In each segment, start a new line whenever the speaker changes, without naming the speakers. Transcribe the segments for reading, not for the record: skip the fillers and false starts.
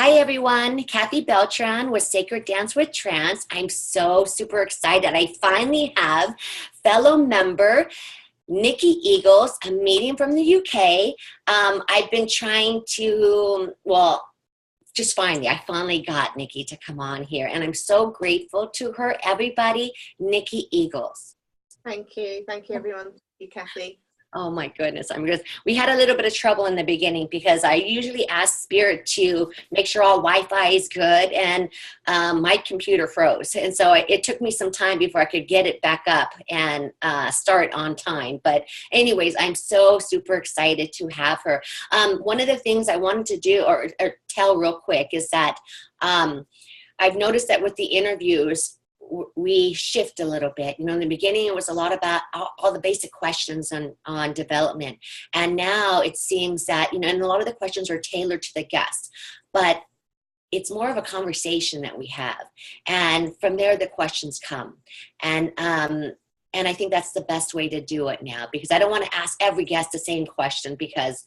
Hi everyone, Kathy Beltran with Sacred Dance with Trance. I'm so super excited. I finally have fellow member Niki Eagles, a medium from the UK. I've been trying to, I finally got Niki to come on here, and I'm so grateful to her. Everybody, Niki Eagles.
Thank you everyone. Thank you, Kathy.
Oh my goodness, we had a little bit of trouble in the beginning because I usually ask Spirit to make sure all Wi-Fi is good, and my computer froze. And so it took me some time before I could get it back up and start on time. But anyways, I'm so super excited to have her. One of the things I wanted to do or tell real quick is that I've noticed that with the interviews, we shift a little bit. In the beginning, it was a lot about all the basic questions on development. And now it seems that, and a lot of the questions are tailored to the guest, but it's more of a conversation that we have. And from there, the questions come. And I think that's the best way to do it now, because I don't want to ask every guest the same question because,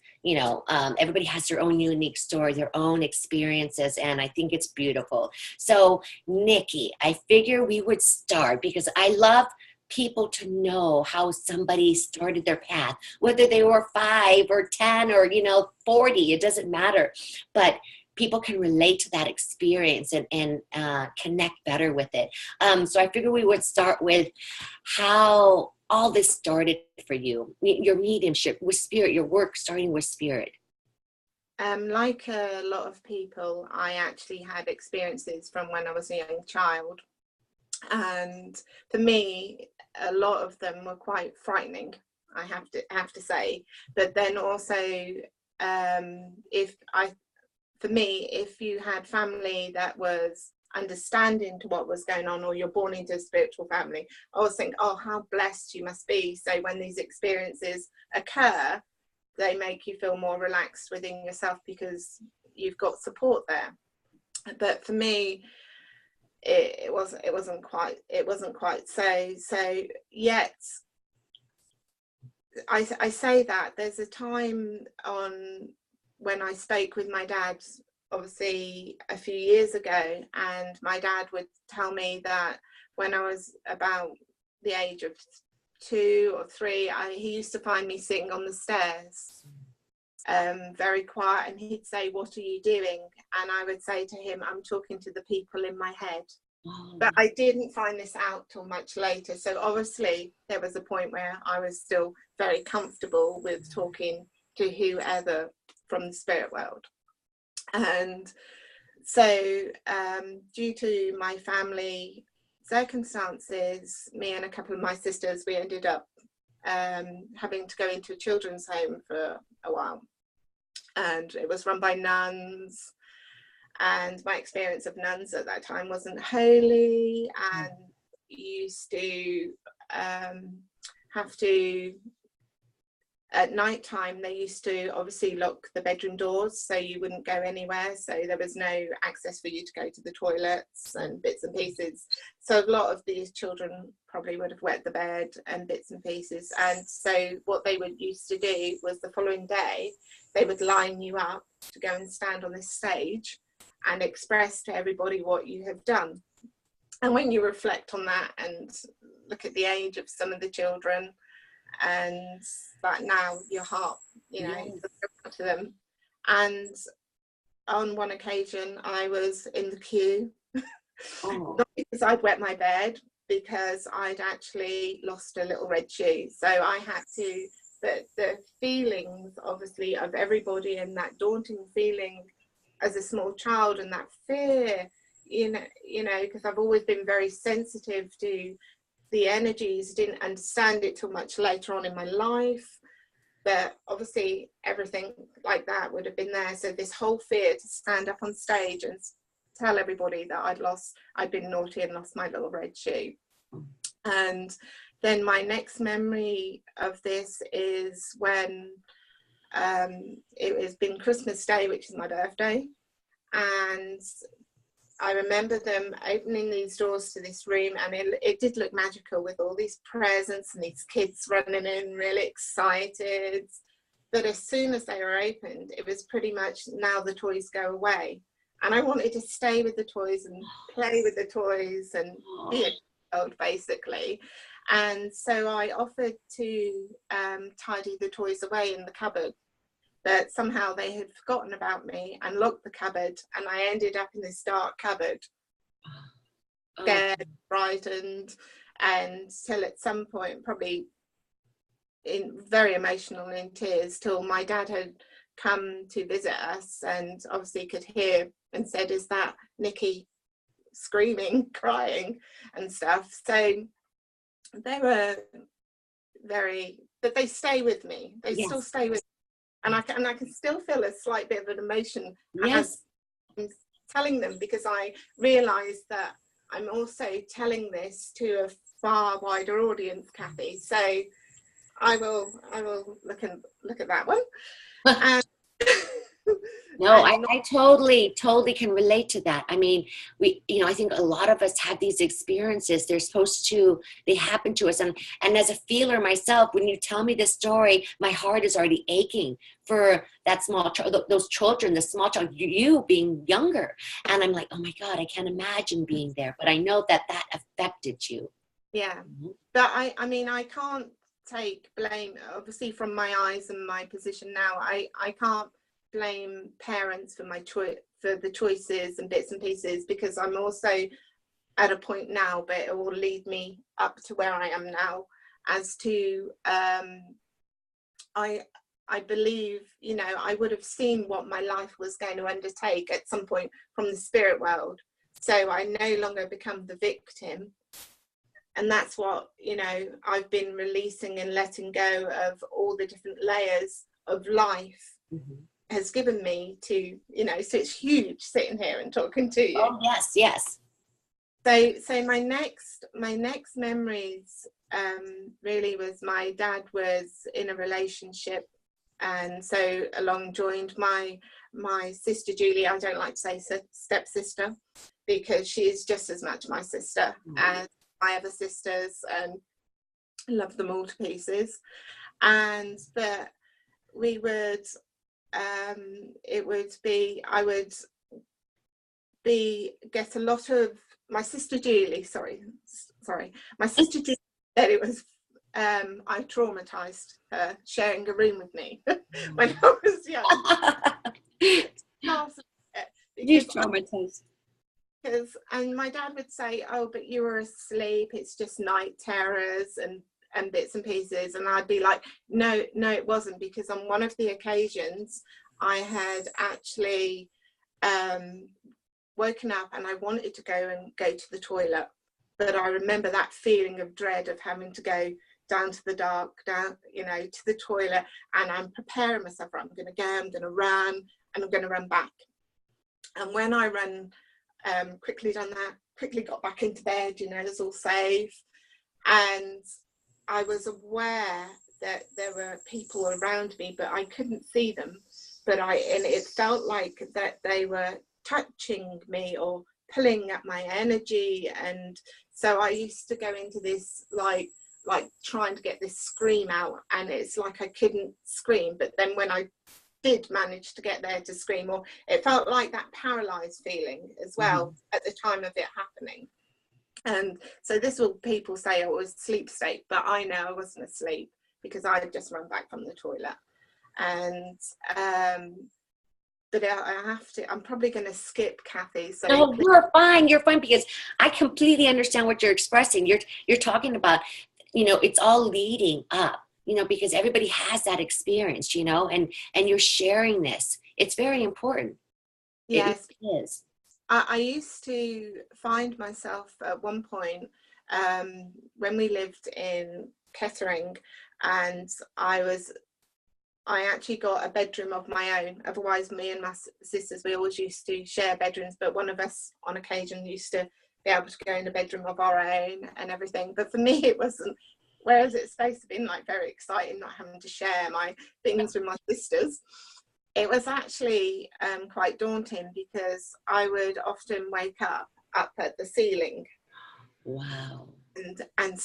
everybody has their own unique story, their own experiences, and I think it's beautiful. So, Niki, I figure we would start because I love people to know how somebody started their path, whether they were 5 or 10 or, 40, it doesn't matter. But people can relate to that experience and connect better with it. So I figured we would start with how all this started for you, your mediumship with spirit, your work starting with spirit.
Like a lot of people, I actually had experiences from when I was a young child. And for me, a lot of them were quite frightening, I have to say. But then also, for me, if you had family that was understanding to what was going on, or you're born into a spiritual family, I always think, oh, how blessed you must be. So when these experiences occur, they make you feel more relaxed within yourself because you've got support there. But for me, it wasn't quite so yet. I say that there's a time when I spoke with my dad, obviously a few years ago, and my dad would tell me that when I was about the age of 2 or 3, he used to find me sitting on the stairs, very quiet, and he'd say, "What are you doing?" And I would say to him, "I'm talking to the people in my head." But I didn't find this out till much later. So obviously there was a point where I was still very comfortable with talking to whoever from the spirit world. And so due to my family circumstances, me and a couple of my sisters, we ended up having to go into a children's home for a while, and it was run by nuns, and my experience of nuns at that time wasn't holy, and used to have to, at night time, they used to obviously lock the bedroom doors so you wouldn't go anywhere. So there was no access for you to go to the toilets and bits and pieces. So a lot of these children probably would have wet the bed and bits and pieces. And so what they would used to do was the following day, they would line you up to go and stand on this stage and express to everybody what you have done. And when you reflect on that and look at the age of some of the children, and that now your heart, goes to them. And on one occasion I was in the queue, not because I'd wet my bed, because I'd actually lost a little red shoe. So I had to, the feelings obviously of everybody, and that daunting feeling as a small child, and that fear, because I've always been very sensitive to the energies, didn't understand it till much later on in my life, but obviously everything like that would have been there. So this whole fear to stand up on stage and tell everybody that I'd been naughty and lost my little red shoe. And then my next memory of this is when it has been Christmas Day, which is my birthday, and I remember them opening these doors to this room, and it did look magical with all these presents and these kids running in really excited. But as soon as they were opened, it was pretty much, now the toys go away. and I wanted to stay with the toys and play with the toys and be a child, basically. And so I offered to tidy the toys away in the cupboard, but somehow they had forgotten about me and locked the cupboard, and I ended up in this dark cupboard, scared, frightened, and till at some point, probably in very emotional and in tears, till my dad had come to visit us and obviously could hear and said, "Is that Niki screaming, crying and stuff?" So they were very, but they stay with me. They still stay with me. And I can still feel a slight bit of an emotion as I'm telling them, because I realise that I'm also telling this to a far wider audience, Kathy. So I will look at that one. And
no, I totally can relate to that. I mean, I think a lot of us have these experiences. They happen to us. And as a feeler myself, when you tell me this story, my heart is already aching for that small child, those children, the small child, you being younger. And I'm like, oh my God, I can't imagine being there. But I know that affected you.
Yeah. But I mean, I can't take blame, obviously, from my eyes and my position now. I can't blame parents for for the choices and bits and pieces, because I'm also at a point now, but it will lead me up to where I am now, as to I believe, I would have seen what my life was going to undertake at some point from the spirit world, so I no longer become the victim. And that's what, I've been releasing and letting go of, all the different layers of life has given me to, so it's huge sitting here and talking to you.
Oh, yes.
So my next memories really was, my dad was in a relationship, and so along joined my sister Julie. I don't like to say stepsister, because she's just as much my sister as my other sisters, and love them all to pieces. And but we would I would get a lot of my sister Julie, my sister Julie said it was I traumatized her sharing a room with me when I was young.
You traumatized.
And my dad would say, "Oh, but you were asleep, it's just night terrors and bits and pieces." And I'd be like, no, it wasn't, because on one of the occasions I had actually woken up and I wanted to go to the toilet, but I remember that feeling of dread of having to go down to the dark, to the toilet, and I'm preparing myself, I'm going to go, I'm going to run, and I'm going to run back. And when I quickly done that, quickly got back into bed, it was all safe, and I was aware that there were people around me, but I couldn't see them, and it felt like that they were touching me or pulling at my energy. And so I used to go into this like trying to get this scream out, and it's like I couldn't scream, but then when I did manage to get there to scream, or it felt like that paralyzed feeling as well at the time of it happening. And so this will people say, oh, it was sleep state, but I know I wasn't asleep, because I had just run back from the toilet. And but I'm probably going to skip Kathy. So
no, you're fine, because I completely understand what you're expressing. You're talking about, it's all leading up, because everybody has that experience, and you're sharing this. It's very important.
Yes,
it is.
I used to find myself at one point when we lived in Kettering, and I actually got a bedroom of my own. Otherwise, me and my sisters, we always used to share bedrooms, but one of us on occasion used to be able to go in a bedroom of our own and everything. But for me, it wasn't, whereas it's supposed to be like very exciting, not having to share my things with my sisters. It was actually quite daunting, because I would often wake up at the ceiling.
Wow.
And and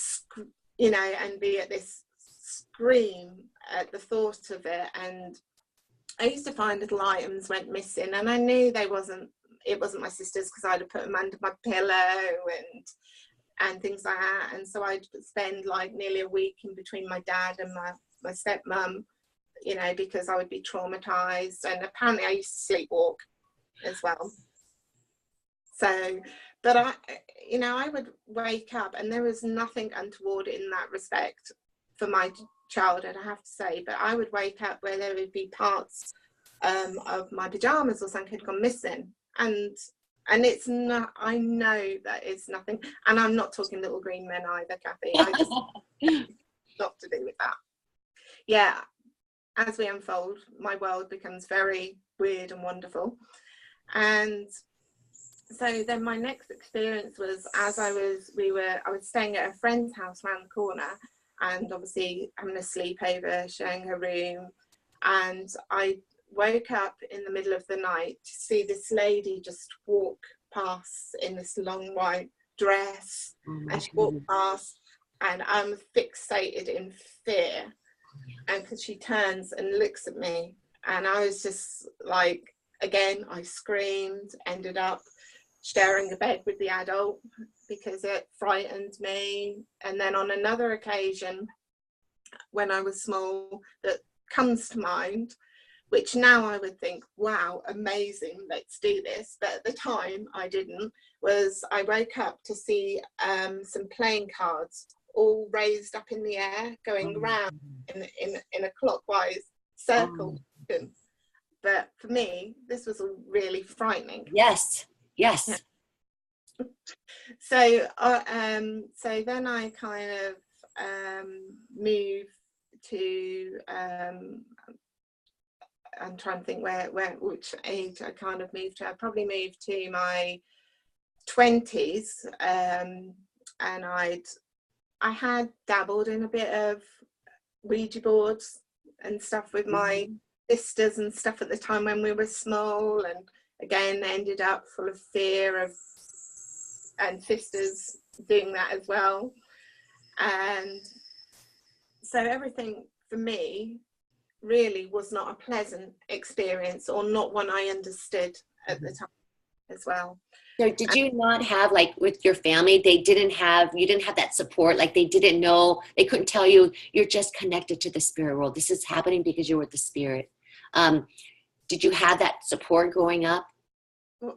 be at this scream at the thought of it. And I used to find little items went missing, and I knew they wasn't it wasn't my sister's, because I'd have put them under my pillow and things like that. And so I'd spend like nearly a week in between my dad and my stepmom, you know, because I would be traumatized. And apparently I used to sleepwalk as well. So, but I would wake up, and there was nothing untoward in that respect for my childhood, I have to say. But I would wake up where there would be parts of my pajamas or something had gone missing, and it's not, I know that it's nothing, and I'm not talking little green men either, Kathy. I just not to do with that. Yeah, as we unfold, my world becomes very weird and wonderful. And so then my next experience was, as I was staying at a friend's house around the corner, and obviously having a sleepover, sharing her room, and I woke up in the middle of the night to see this lady just walk past in this long white dress, and she walked past, and I'm fixated in fear, and because she turns and looks at me, and I was just like, again, I screamed, ended up sharing a bed with the adult because it frightened me. And then on another occasion when I was small, that comes to mind, which now I would think, wow, amazing, let's do this, but at the time I didn't, was I woke up to see some playing cards all raised up in the air, going round in a clockwise circle. But for me, this was really frightening.
Yes. Yeah.
So then I kind of moved to I'm trying to think which age I kind of moved to. I probably moved to my 20s, and I had dabbled in a bit of Ouija boards and stuff with my sisters and stuff at the time when we were small, and again ended up full of fear and sisters doing that as well. And so everything for me really was not a pleasant experience, or not one I understood at the time as well.
So did you not have, like with your family, you didn't have that support? Like they didn't know, they couldn't tell you, you're just connected to the spirit world, this is happening because you're with the spirit. Did you have that support growing up?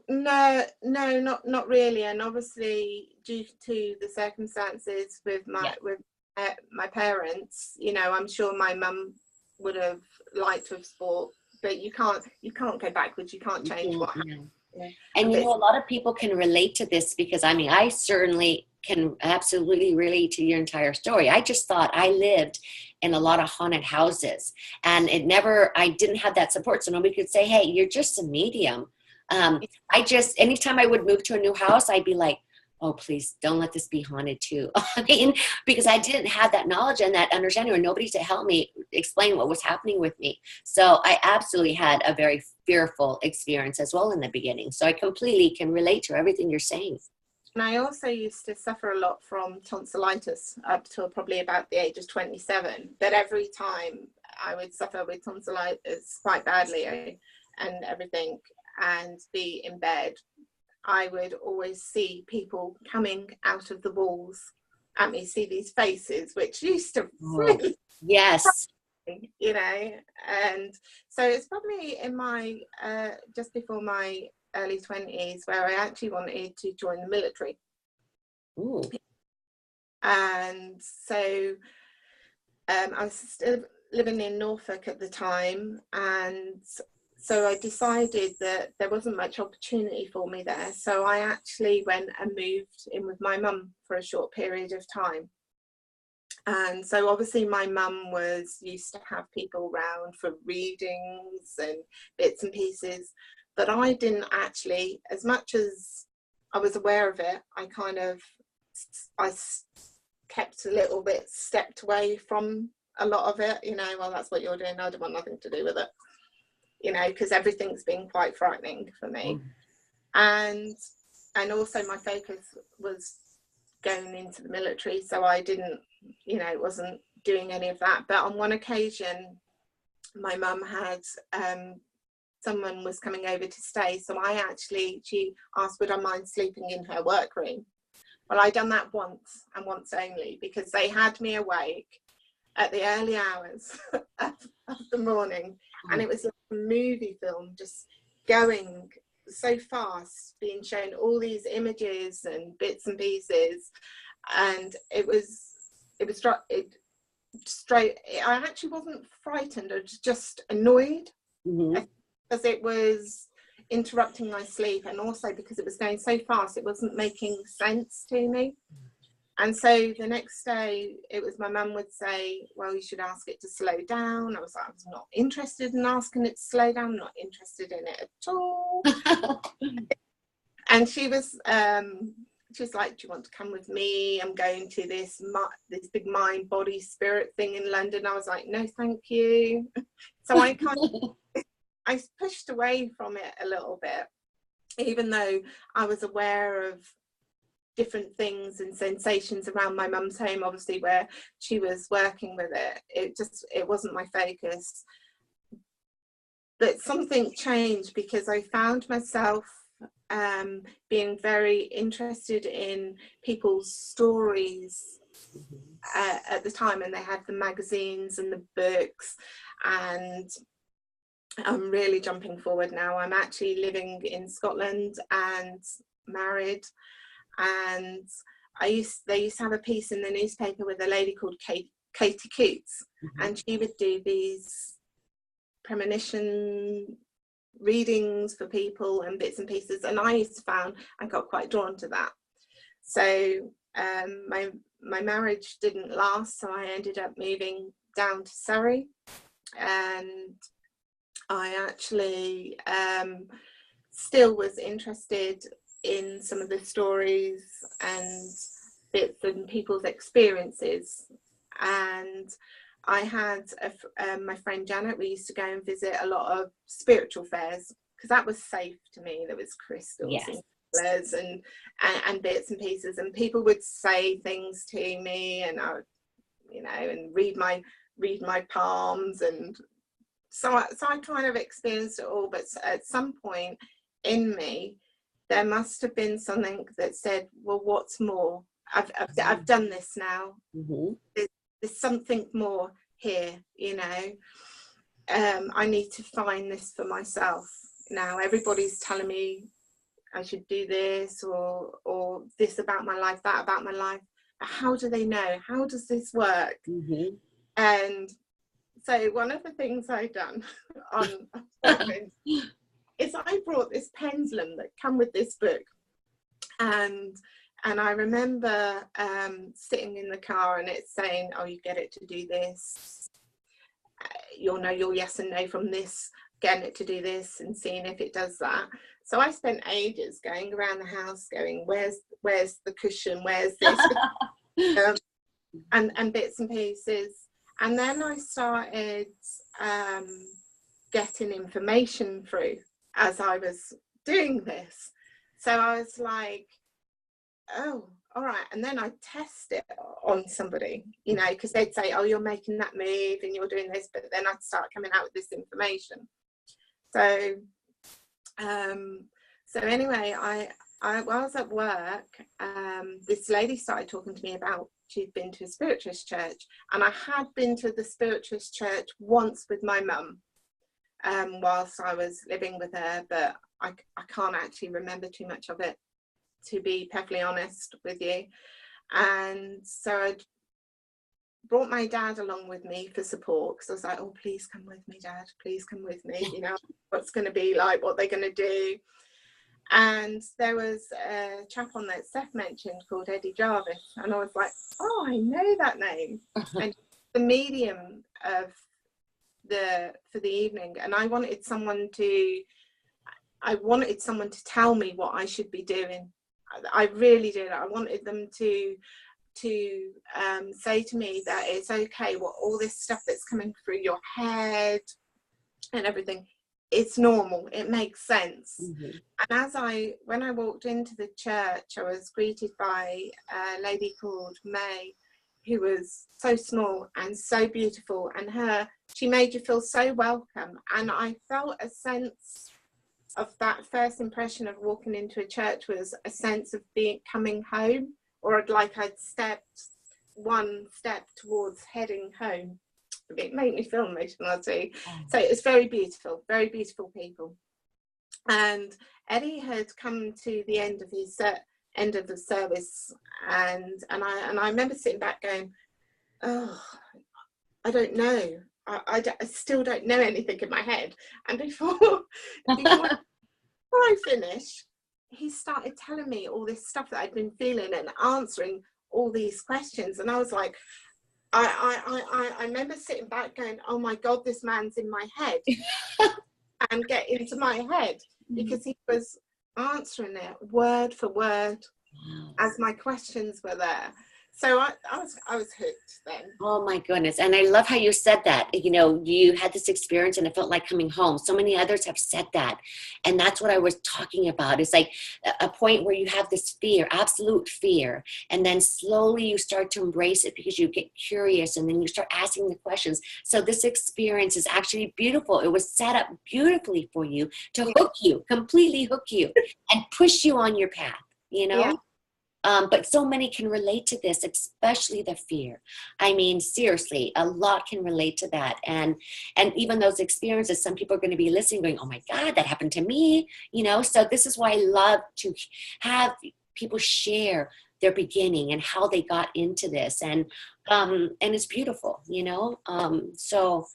No, not really. And obviously due to the circumstances with my parents, you know, I'm sure my mum would have liked to have sport, but you can't go backwards, you can't change what happened. Yeah.
And you know, a lot of people can relate to this, because I mean, I certainly can absolutely relate to your entire story. I just thought I lived in a lot of haunted houses, and I didn't have that support, so nobody could say, hey, you're just a medium. Anytime I would move to a new house, I'd be like, oh, please don't let this be haunted too. I mean, because I didn't have that knowledge and that understanding, or nobody to help me explain what was happening with me. So I absolutely had a very fearful experience as well in the beginning. So I completely can relate to everything you're saying.
And I also used to suffer a lot from tonsillitis up till probably about the age of 27. But every time I would suffer with tonsillitis quite badly and everything, and be in bed, I would always see people coming out of the walls at me, see these faces, which used to really,
yes,
you know. And so it's probably in my just before my early 20s where I actually wanted to join the military.
Ooh.
And so I was still living in Norfolk at the time, and so I decided that there wasn't much opportunity for me there. So I actually went and moved in with my mum for a short period of time. And so obviously my mum was used to have people around for readings and bits and pieces, but I didn't actually, as much as I was aware of it, I kept a little bit stepped away from a lot of it, you know. Well, that's what you're doing, I don't want nothing to do with it, you know, because everything's been quite frightening for me. And also my focus was going into the military, so I didn't, you know, wasn't doing any of that. But on one occasion my mum had someone was coming over to stay. So she asked, would I mind sleeping in her workroom? Well, I done that once and once only, because they had me awake at the early hours of the morning, and it was like a movie film, just going so fast, being shown all these images and bits and pieces, and it was straight. I actually wasn't frightened, I was just annoyed, because it was interrupting my sleep, and also because it was going so fast, it wasn't making sense to me. And so the next day, it was, my mum would say, well, you should ask it to slow down. I was like, I was not interested in asking it to slow down, not interested in it at all. And she was like, do you want to come with me? I'm going to this big mind, body, spirit thing in London. I was like, no, thank you. So I pushed away from it a little bit, even though I was aware of different things and sensations around my mum's home, obviously, where she was working with it. It wasn't my focus. But something changed, because I found myself being very interested in people's stories at the time, and they had the magazines and the books. And I'm really jumping forward now. I'm actually living in Scotland and married, and they used to have a piece in the newspaper with a lady called Katie Coots, and she would do these premonition readings for people and bits and pieces, and I used to find I got quite drawn to that. So my marriage didn't last, so I ended up moving down to Surrey, and I actually still was interested in some of the stories and bits and people's experiences. And I had my friend Janet, we used to go and visit a lot of spiritual fairs, because that was safe to me. There was crystals and colors and bits and pieces, and people would say things to me, and I would, and read my palms, and so I kind of experienced it all. But at some point in me, there must have been something that said, well, what's more? I've done this now. There's something more here, I need to find this for myself now. Everybody's telling me I should do this or this about my life, that about my life. But how do they know? How does this work? And so one of the things I've done on is I brought this pendulum that come with this book, and I remember sitting in the car, and it's saying, oh, you get it to do this, you'll know your yes and no from this, getting it to do this, and seeing if it does that. So I spent ages going around the house going, where's the cushion, where's this, and bits and pieces. And then I started getting information through as I was doing this. So I was like, oh, all right. And then I test it on somebody, because they'd say, oh, you're making that move and you're doing this, but then I'd start coming out with this information. So anyway, I was at work, this lady started talking to me about she'd been to a spiritualist church, and I had been to the spiritualist church once with my mum whilst I was living with her, but I can't actually remember too much of it, to be perfectly honest with you. And so I brought my dad along with me for support, because I was like, oh, please come with me, Dad, please come with me, what's going to be like, what they're going to do. And there was a chap on that Steph mentioned called Eddie Jarvis, and I was like, oh, I know that name. And the medium for the evening, and I wanted someone to tell me what I should be doing. I really did. I wanted them to say to me that it's okay, what all this stuff that's coming through your head and everything, it's normal, it makes sense. And when I walked into the church, I was greeted by a lady called May, who was so small and so beautiful, and her she made you feel so welcome. And I felt a sense of that first impression of walking into a church was a sense of coming home, or like I'd stepped one step towards heading home. It made me feel emotional too. So it's very beautiful people. And Eddie had come to the end of his end of the service, and I remember sitting back going, oh, I don't know. I still don't know anything in my head. And before I finished, he started telling me all this stuff that I'd been feeling and answering all these questions. And I was like, I remember sitting back going, oh my God, this man's in my head. And get into my head, because he was answering it word for word as my questions were there. So I was hooked then.
Oh my goodness. And I love how you said that, you know, you had this experience and it felt like coming home. So many others have said that. And that's what I was talking about. It's like a point where you have this fear, absolute fear. And then slowly you start to embrace it because you get curious and then you start asking the questions. So this experience is actually beautiful. It was set up beautifully for you to hook you, completely hook you and push you on your path, you know?
Yeah.
But so many can relate to this, especially the fear. I mean, seriously, a lot can relate to that. And even those experiences, some people are going to be listening going, oh my God, that happened to me, you know? So this is why I love to have people share their beginning and how they got into this. And it's beautiful, you know? So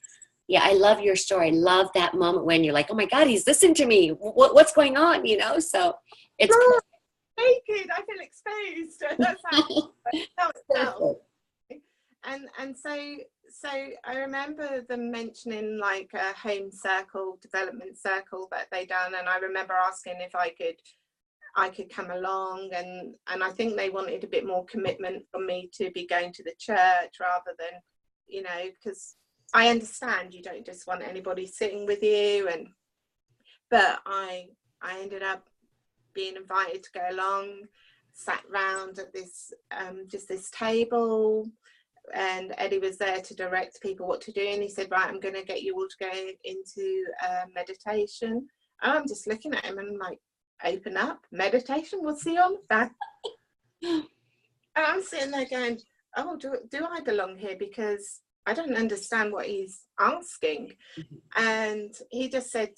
yeah, I love your story. I love that moment when you're like, oh my God, he's listening to me. What's going on, you know? So it's
naked, I feel exposed. That's how it felt. And so I remember them mentioning like a home circle, development circle that they done, and I remember asking if I could come along, and I think they wanted a bit more commitment from me to be going to the church rather than, you know, because I understand you don't just want anybody sitting with you, but I ended up being invited to go along, sat round at this just this table, and Eddie was there to direct people what to do, and he said, right, I'm going to get you all to go into meditation. And I'm just looking at him and I'm like, open up, meditation, what's he on that? And I'm sitting there going, oh, do I belong here? Because I don't understand what he's asking. And he just said,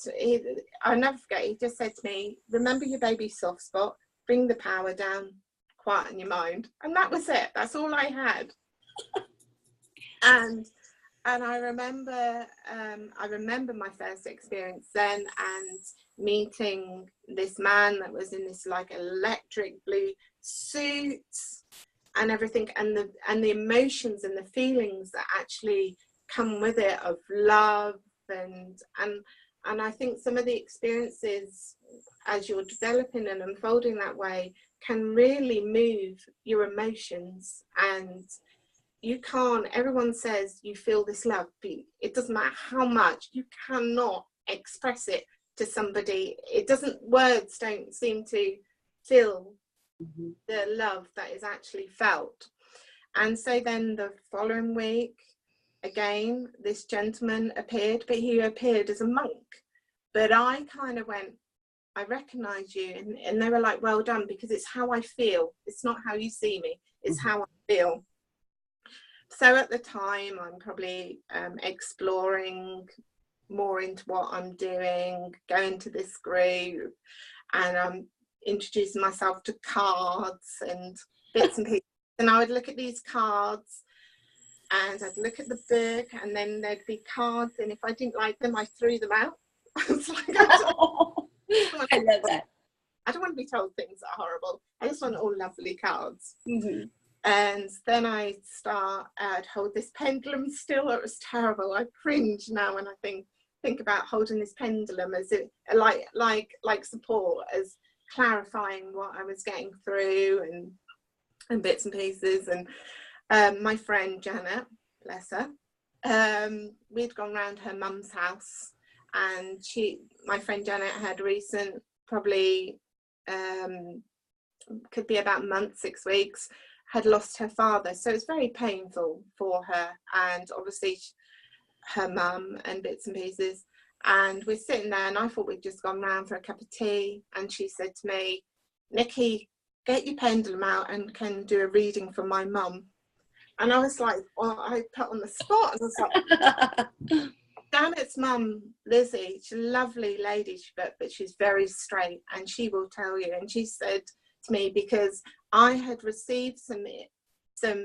I'll never forget, he just said to me, remember your baby's soft spot, bring the power down, quieten your mind. And that was it. That's all I had. and I remember my first experience then, and meeting this man that was in this like electric blue suit and everything, and the emotions and the feelings that actually come with it of love, and I think some of the experiences as you're developing and unfolding that way can really move your emotions. And you can't, everyone says you feel this love, but it doesn't matter how much, you cannot express it to somebody. It doesn't, words don't seem to fill the love that is actually felt. And so then the following week, again, this gentleman appeared, but he appeared as a monk. But I kind of went, I recognize you. And they were like, well done, because it's how I feel. It's not how you see me. It's how I feel. So at the time, I'm probably exploring more into what I'm doing, going to this group, and I'm introducing myself to cards and bits and pieces. And I would look at these cards, and I'd look at the book, and then there'd be cards, and if I didn't like them, I threw them out. I was like, I love that. I don't want to be told things that are horrible. I just want all lovely cards. And then I'd hold this pendulum still. It was terrible. I cringe now when I think about holding this pendulum as it like support, as clarifying what I was getting through, and bits and pieces. And my friend Janet, bless her, we'd gone round her mum's house, and my friend Janet had recent, probably could be about a month, 6 weeks, had lost her father. So it's very painful for her, and obviously her mum and bits and pieces. And we're sitting there, and I thought we'd just gone round for a cup of tea. And she said to me, Nikki, get your pendulum out and can do a reading for my mum. And I was like, well, I put on the spot, and I was like, Janet's mum, Lizzie, she's a lovely lady, but she's very straight, and she will tell you. And she said to me, because I had received some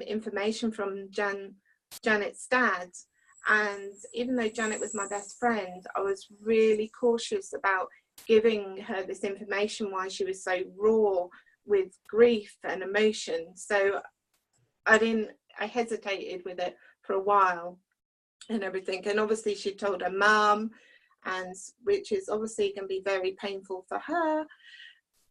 information from Janet's dad, and even though Janet was my best friend, I was really cautious about giving her this information while she was so raw with grief and emotion. So I hesitated with it for a while and everything. And obviously she told her mum, and which is obviously going to be very painful for her.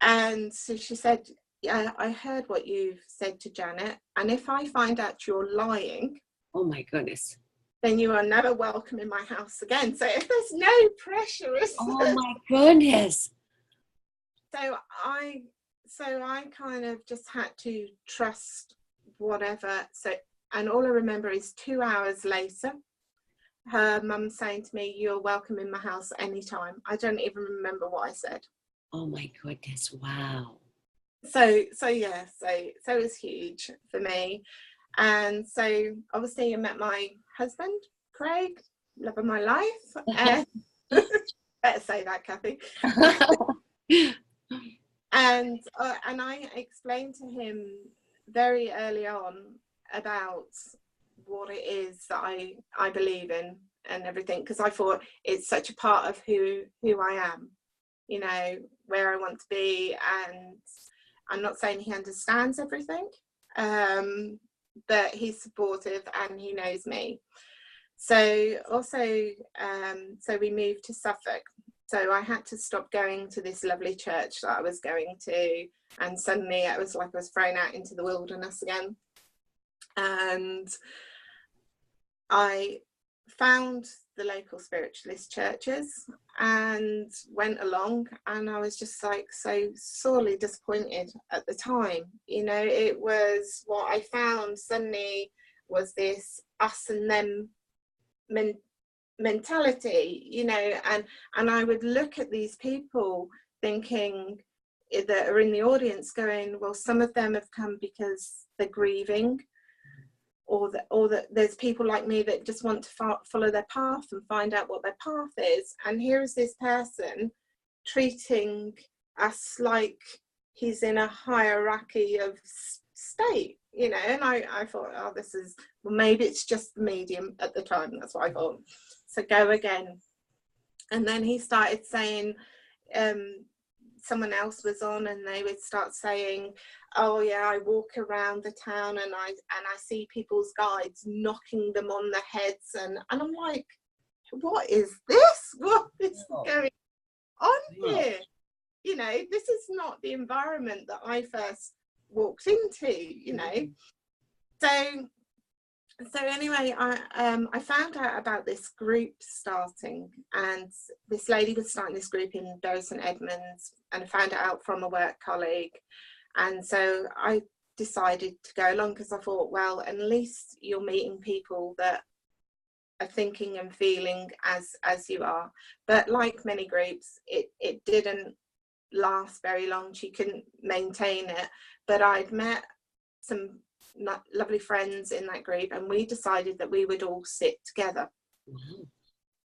And so she said, yeah, I heard what you've said to Janet, and if I find out you're lying,
oh my goodness,
then you are never welcome in my house again. So if there's no pressure,
oh my goodness.
So I kind of just had to trust whatever. So, and all I remember is 2 hours later, her mum saying to me, you're welcome in my house anytime. I don't even remember what I said.
Oh my goodness, wow.
So yeah, so it was huge for me. And so obviously I met my husband, Craig, love of my life. And better say that, Kathy. And I explained to him very early on about what it is that I believe in and everything, because I thought it's such a part of who I am, you know, where I want to be. And I'm not saying he understands everything, but he's supportive and he knows me. So also, so we moved to Suffolk. So I had to stop going to this lovely church that I was going to, and suddenly it was like I was thrown out into the wilderness again. And I found the local spiritualist churches and went along, and I was just like so sorely disappointed at the time. You know, it was what I found suddenly was this us and them mentality, you know, and I would look at these people thinking that are in the audience going, well, some of them have come because they're grieving, or that there's people like me that just want to follow their path and find out what their path is. And here is this person treating us like he's in a hierarchy of state, you know. And I thought, oh, this is, well, maybe it's just the medium at the time. That's what I thought. So go again. And then he started saying, someone else was on, and they would start saying, oh yeah, I walk around the town and I see people's guides knocking them on the heads, and I'm like, what is this? What is going on here? You know, this is not the environment that I first walked into, you know. So anyway, I found out about this group starting, and this lady was starting this group in Bury St Edmunds, and I found it out from a work colleague. And so I decided to go along, because I thought, well, at least you're meeting people that are thinking and feeling as you are. But like many groups, it didn't last very long. She couldn't maintain it. But I'd met some lovely friends in that group, and we decided that we would all sit together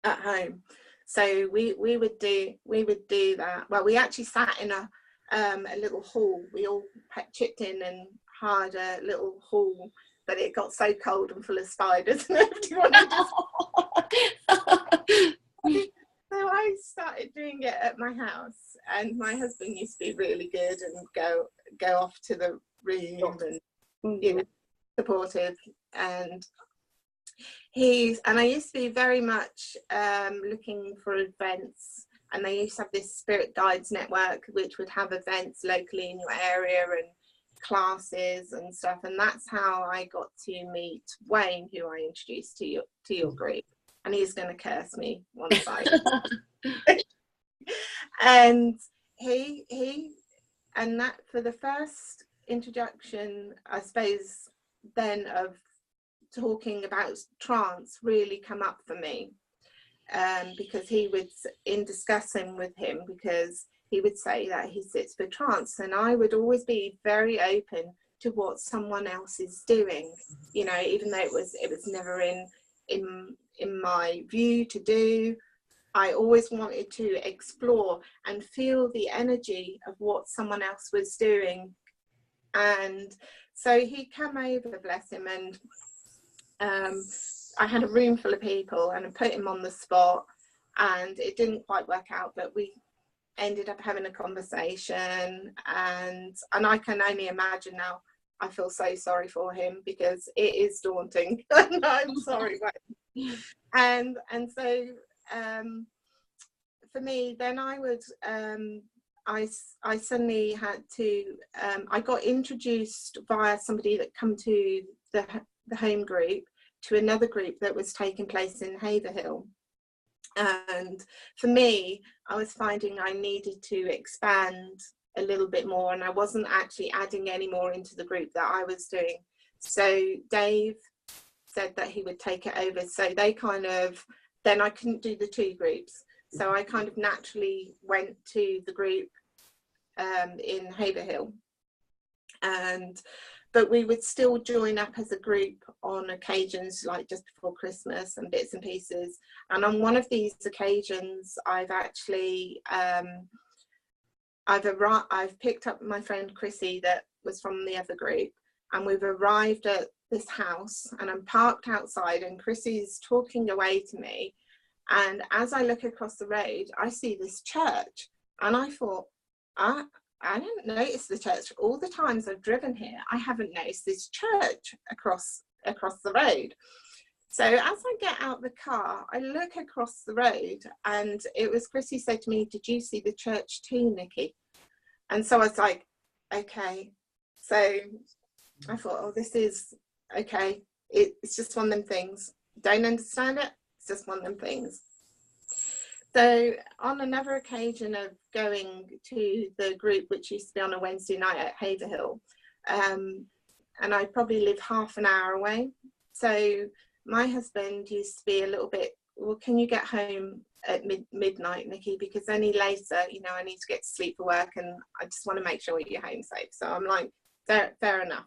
at home. So we would do that. Well, we actually sat in a little hall. We all chipped in and hired a little hall, but it got so cold and full of spiders, and nobody wanted to. So I started doing it at my house, and my husband used to be really good and go off to the room and, you know, supportive. And I used to be very much looking for events, and they used to have this Spirit Guides network, which would have events locally in your area and classes and stuff. And that's how I got to meet Wayne, who I introduced to your group. And he's going to curse me one side. And and that, for the first introduction, I suppose, then of talking about trance really come up for me, because he would, in discussing with him, because he would say that he sits for trance, and I would always be very open to what someone else is doing, you know, even though it was never in my view to do. I always wanted to explore and feel the energy of what someone else was doing. And so he came over, bless him, and I had a room full of people and I put him on the spot, and it didn't quite work out, but we ended up having a conversation, and I can only imagine now. I feel so sorry for him because it is daunting. And I'm sorry. And so for me, then I would I suddenly had to I got introduced via somebody that come to the home group to another group that was taking place in Haverhill. And for me, I was finding I needed to expand a little bit more, and I wasn't actually adding any more into the group that I was doing. So Dave said that he would take it over. So they kind of, then I couldn't do the two groups. So I kind of naturally went to the group in Haverhill. But we would still join up as a group on occasions, like just before Christmas and bits and pieces. And on one of these occasions, I've actually, I've picked up my friend Chrissy that was from the other group, and we've arrived at this house, and I'm parked outside, and Chrissy's talking away to me. And as I look across the road, I see this church, and I thought, I didn't notice the church. All the times I've driven here, I haven't noticed this church across the road. So as I get out the car, I look across the road, and it was Chrissy said to me, "Did you see the church too, Niki?" And so I was like, okay. So I thought, oh, this is okay. It's just one of them things. Don't understand it. It's just one of them things. So on another occasion of going to the group, which used to be on a Wednesday night at Haverhill, and I probably live half an hour away. So my husband used to be a little bit, well, can you get home at midnight, Niki? Because any later, you know, I need to get to sleep for work, and I just want to make sure you're home safe. So I'm like, fair enough.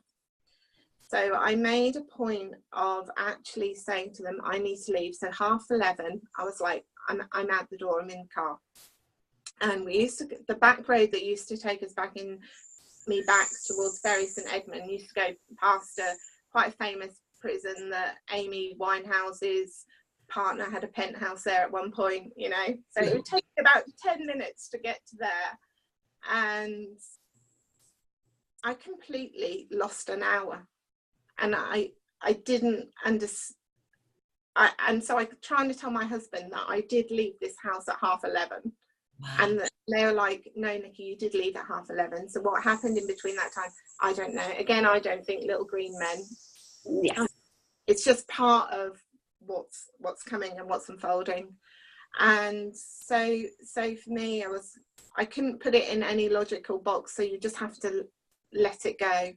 So I made a point of actually saying to them, I need to leave. So 11:30, I was like, I'm out the door, I'm in the car. And we used to, the back road that used to take us back towards Bury St Edmund used to go past quite a famous prison that Amy Winehouse's partner had a penthouse there at one point, you know. So it would take about 10 minutes to get to there. And I completely lost an hour. And I didn't understand. And so I'm trying to tell my husband that I did leave this house at 11:30. Wow. And they were like, no, Niki, you did leave at 11:30. So what happened in between that time, I don't know. Again, I don't think Little Green Men. Yes. It's just part of what's coming and what's unfolding. And so for me, I couldn't put it in any logical box. So you just have to let it go.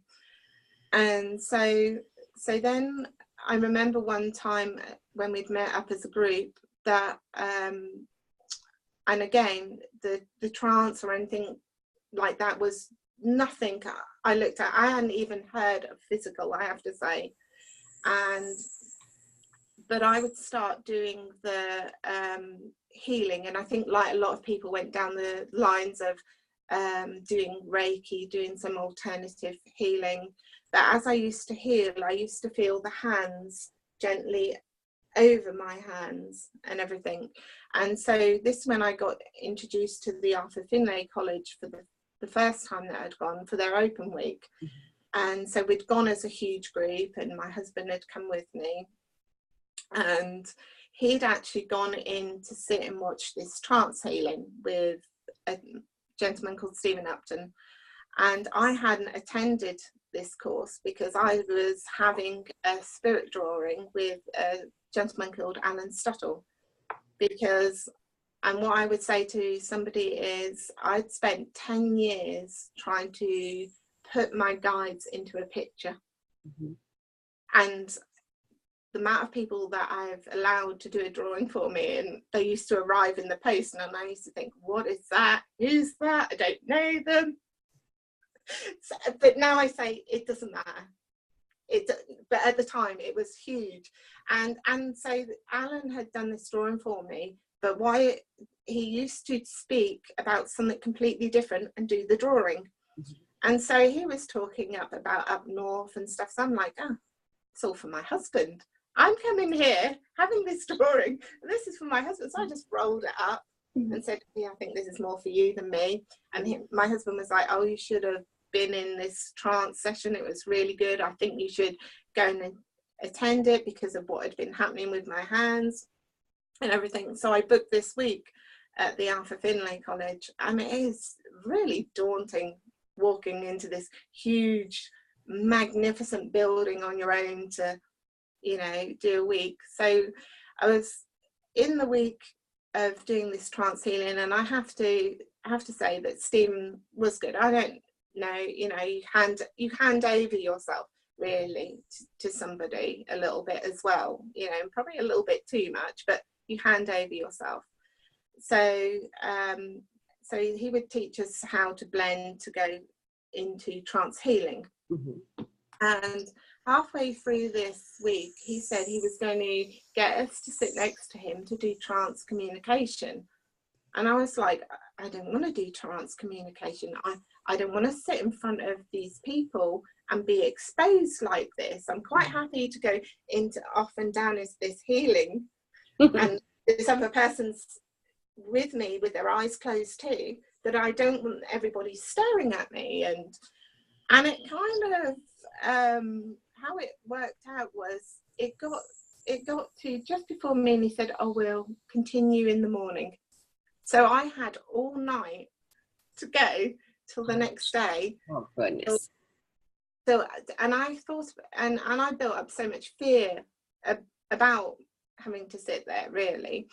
And so then I remember one time when we'd met up as a group that, and again, the trance or anything like that was nothing I looked at. I hadn't even heard of physical, I have to say. But I would start doing the healing. And I think like a lot of people went down the lines of doing Reiki, doing some alternative healing. But as I used to heal, I used to feel the hands gently over my hands and everything. And so this, when I got introduced to the Arthur Finlay College for the first time that I'd gone for their open week. And so we'd gone as a huge group, and my husband had come with me. And he'd actually gone in to sit and watch this trance healing with a gentleman called Stephen Upton. And I hadn't attended this course because I was having a spirit drawing with a gentleman called Alan Stuttle. And what I would say to somebody is, I'd spent 10 years trying to put my guides into a picture. Mm-hmm. And the amount of people that I've allowed to do a drawing for me, and they used to arrive in the post, and I used to think, what is that? Who's that? I don't know them. So, but now I say it doesn't matter. But at the time it was huge, and so Alan had done this drawing for me, but he used to speak about something completely different and do the drawing. And so he was talking about up north and stuff, so I'm like, oh, it's all for my husband. I'm coming here having this drawing, and this is for my husband. So I just rolled it up and said, yeah, I think this is more for you than me. And my husband was like, oh, you should have been in this trance session, it was really good, I think you should go and attend it because of what had been happening with my hands and everything. So I booked this week at the Alpha Finlay College, and it is really daunting walking into this huge magnificent building on your own to, you know, do a week. So I was in the week of doing this trance healing, and I have to say that Stephen was good. I don't know, you know, you hand over yourself really to somebody a little bit as well, you know, probably a little bit too much, but you hand over yourself. So so he would teach us how to blend to go into trance healing. And halfway through this week he said he was going to get us to sit next to him to do trance communication. And I was like, I don't want to do trance communication. I don't want to sit in front of these people and be exposed like this. I'm quite happy to go into off and down as this healing and this other person's with me with their eyes closed too, that I don't want everybody staring at me. And it kind of how it worked out was it got to just before me, and he said, oh, we'll continue in the morning. So I had all night to go till the next day.
Oh goodness.
So and I thought, and I built up so much fear about having to sit there really.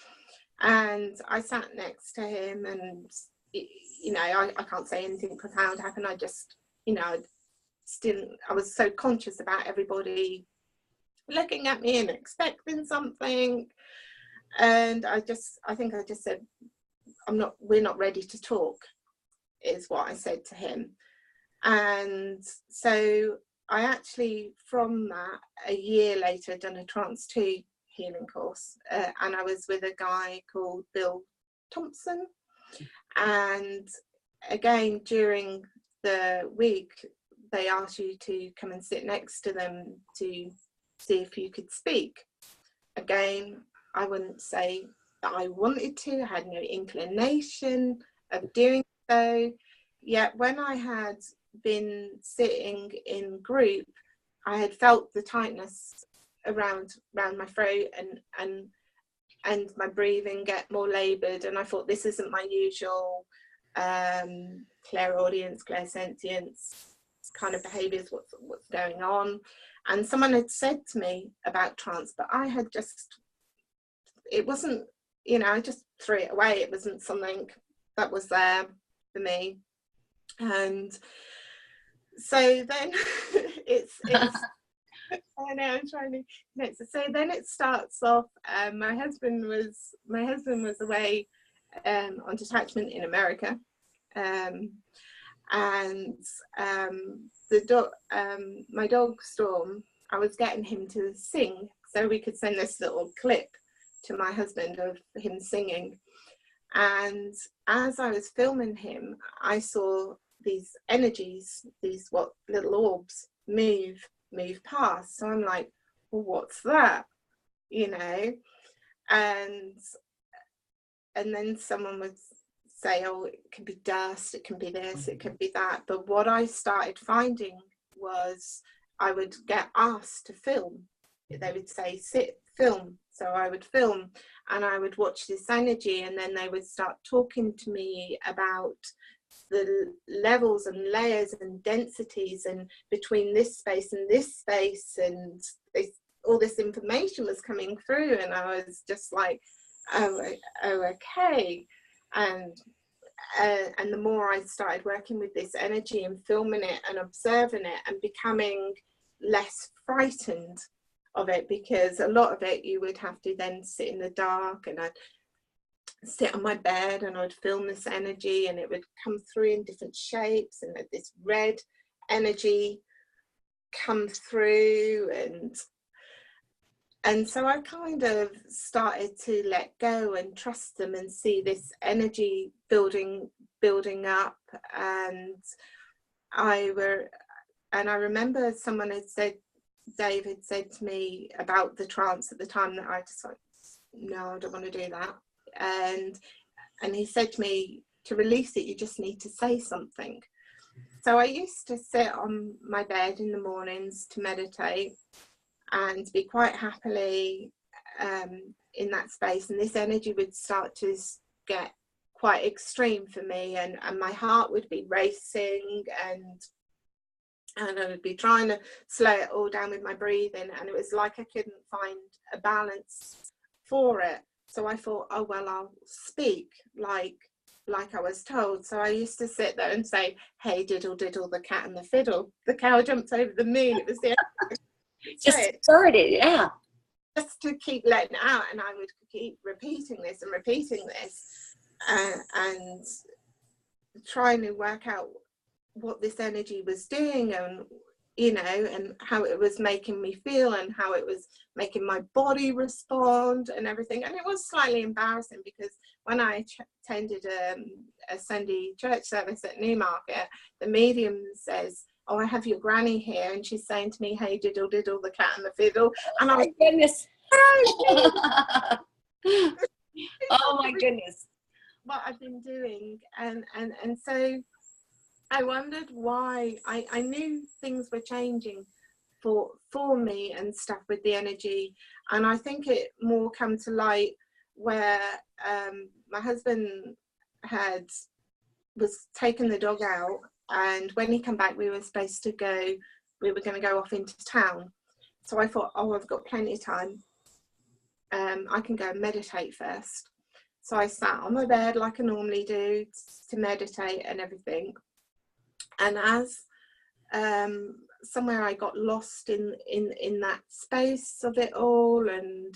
And I sat next to him, and you know, I can't say anything profound happened. I just, you know, I was so conscious about everybody looking at me and expecting something. And I think I just said, we're not ready to talk, is what I said to him. And so I actually, from that, a year later, done a Trance 2 healing course. And I was with a guy called Bill Thompson. And again, during the week, they asked you to come and sit next to them to see if you could speak. Again, I wouldn't say that I wanted to, I had no inclination of doing so. Yet when I had been sitting in group, I had felt the tightness around my throat and my breathing get more laboured, and I thought, this isn't my usual clairaudience, clairsentience kind of behaviours, what's going on. And someone had said to me about trance, but I had just, it wasn't, you know, I just threw it away. It wasn't something that was there for me. And so then it's I know, I'm trying to connect. So then it starts off, my husband was away on detachment in America, and my dog Storm, I was getting him to sing so we could send this little clip to my husband of him singing. And as I was filming him, I saw these energies, these little orbs move past. So I'm like, well, what's that? You know, and then someone would say, oh, it can be dust, it can be this, it can be that. But what I started finding was I would get asked to film. They would say, sit, film. So I would film and I would watch this energy, and then they would start talking to me about the levels and layers and densities and between this space and this space, and all this information was coming through, and I was just like, oh okay. And the more I started working with this energy and filming it and observing it and becoming less frightened of it, because a lot of it you would have to then sit in the dark, and I'd sit on my bed and I'd film this energy, and it would come through in different shapes, and this red energy come through, and so I kind of started to let go and trust them and see this energy building up. And I remember someone had said, Dave had said to me about the trance at the time, that I just like, no, I don't want to do that. And he said to me, to release it, you just need to say something. So I used to sit on my bed in the mornings to meditate and be quite happily in that space, and this energy would start to get quite extreme for me, and my heart would be racing, and I would be trying to slow it all down with my breathing, and it was like I couldn't find a balance for it. So I thought, oh well, I'll speak like I was told. So I used to sit there and say, hey diddle diddle, the cat and the fiddle, the cow jumped over the moon. It was the
just started, yeah.
Just to keep letting it out, and I would keep repeating this and trying to work out what this energy was doing, and you know, and how it was making me feel, and how it was making my body respond and everything. And it was slightly embarrassing, because when I attended a Sunday church service at Newmarket, the medium says, oh, I have your granny here, and she's saying to me, hey diddle diddle, the cat and the fiddle. And I was,
my goodness. Oh my goodness,
what I've been doing. And so I wondered why. I knew things were changing for me and stuff with the energy, and I think it more come to light where my husband was taking the dog out, and when he came back, we were going to go off into town. So I thought, oh, I've got plenty of time, I can go and meditate first. So I sat on my bed like I normally do to meditate and everything. And as somewhere I got lost in that space of it all, and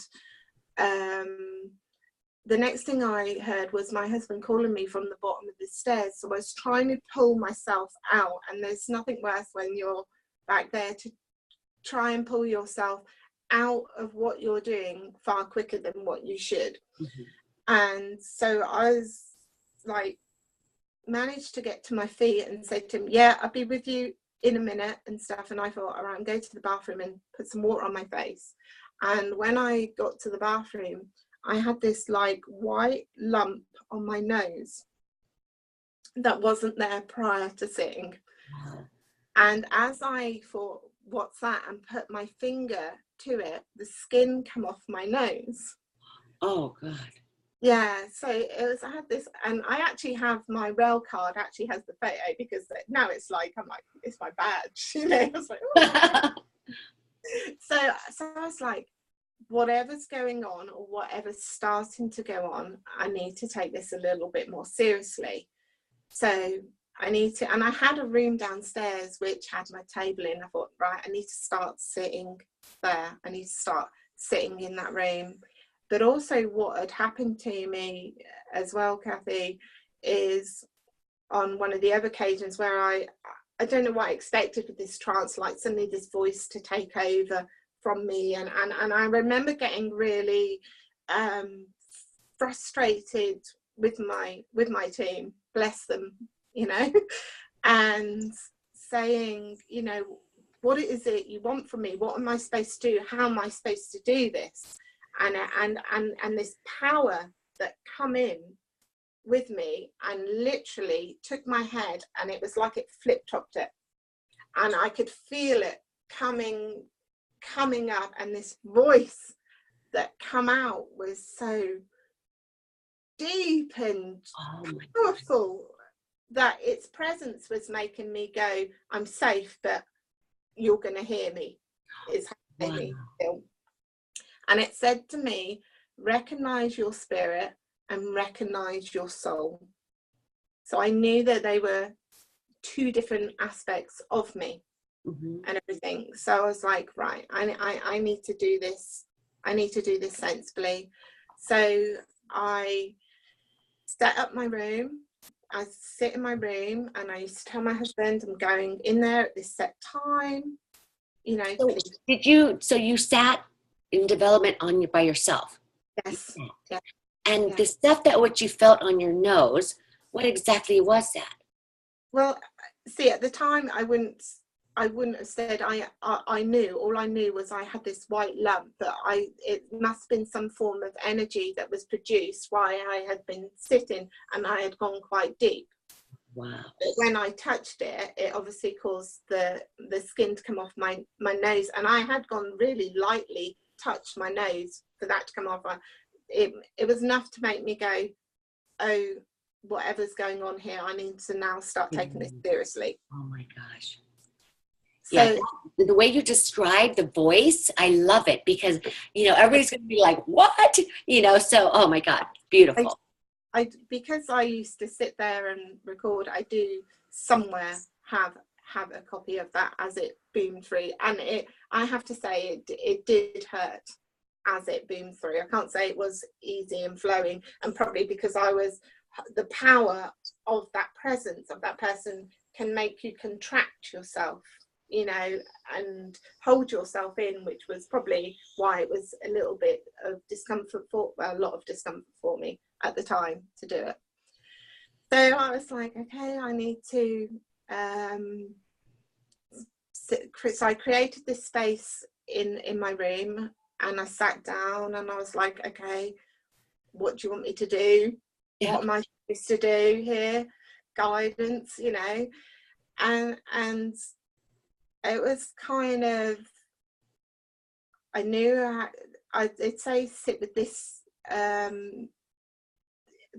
the next thing I heard was my husband calling me from the bottom of the stairs. So I was trying to pull myself out, and there's nothing worse when you're back there to try and pull yourself out of what you're doing far quicker than what you should. Mm-hmm. And so I was like, managed to get to my feet and said to him, yeah, I'll be with you in a minute and stuff. And I thought, all right, I'm going to the bathroom and put some water on my face. And when I got to the bathroom, I had this like white lump on my nose that wasn't there prior to sitting. And as I thought, what's that, and put my finger to it, the skin come off my nose.
Oh God.
Yeah, so I had this, and I actually have my rail card actually has the photo, because now it's like, I'm like, it's my badge, you know. I was like, oh. so I was like, whatever's going on or whatever's starting to go on, I need to take this a little bit more seriously. So I need to, and I had a room downstairs which had my table in. I thought, right, I need to start sitting there. I need to start sitting in that room. But also what had happened to me as well, Kathy, is on one of the other occasions where I don't know what I expected with this trance, like suddenly this voice to take over from me. And I remember getting really frustrated with my team, bless them, you know, and saying, you know, what is it you want from me? What am I supposed to do? How am I supposed to do this? And this power that come in with me and literally took my head, and it was like it flip-topped it, and I could feel it coming up, and this voice that come out was so deep and powerful that its presence was making me go, I'm safe, but you're going to hear me, is how it made me feel. And it said to me, recognize your spirit and recognize your soul. So I knew that they were two different aspects of me. and everything. So I was like, right, I need to do this. I need to do this sensibly. So I set up my room. I sit in my room, and I used to tell my husband, I'm going in there at this set time, you know.
So you sat in development by yourself?
Yes. Yeah.
And
yeah.
the stuff that what you felt on your nose, what exactly was that?
Well, see, at the time, I wouldn't have said I knew. All I knew was I had this white lump, but it must have been some form of energy that was produced while I had been sitting, and I had gone quite deep.
Wow.
But when I touched it, it obviously caused the skin to come off my nose, and I had gone really lightly touched my nose for that to come off. It was enough to make me go, oh, whatever's going on here, I need to now start taking this seriously.
Oh my gosh.
So,
yeah, the way you describe the voice, I love it, because, you know, everybody's going to be like, what? You know, so, oh my God, beautiful.
Because I used to sit there and record, I do somewhere have a copy of that as it boomed through. And I have to say, it did hurt as it boomed through. I can't say it was easy and flowing, and probably because the power of that presence of that person can make you contract yourself, you know, and hold yourself in, which was probably why it was a little bit of discomfort a lot of discomfort for me at the time to do it. So I was like, okay, I need to so I created this space in my room, and I sat down, and I was like, okay, what do you want me to do? Yeah. What am I supposed to do here? Guidance, you know. And it was kind of, I knew I'd say sit with this, the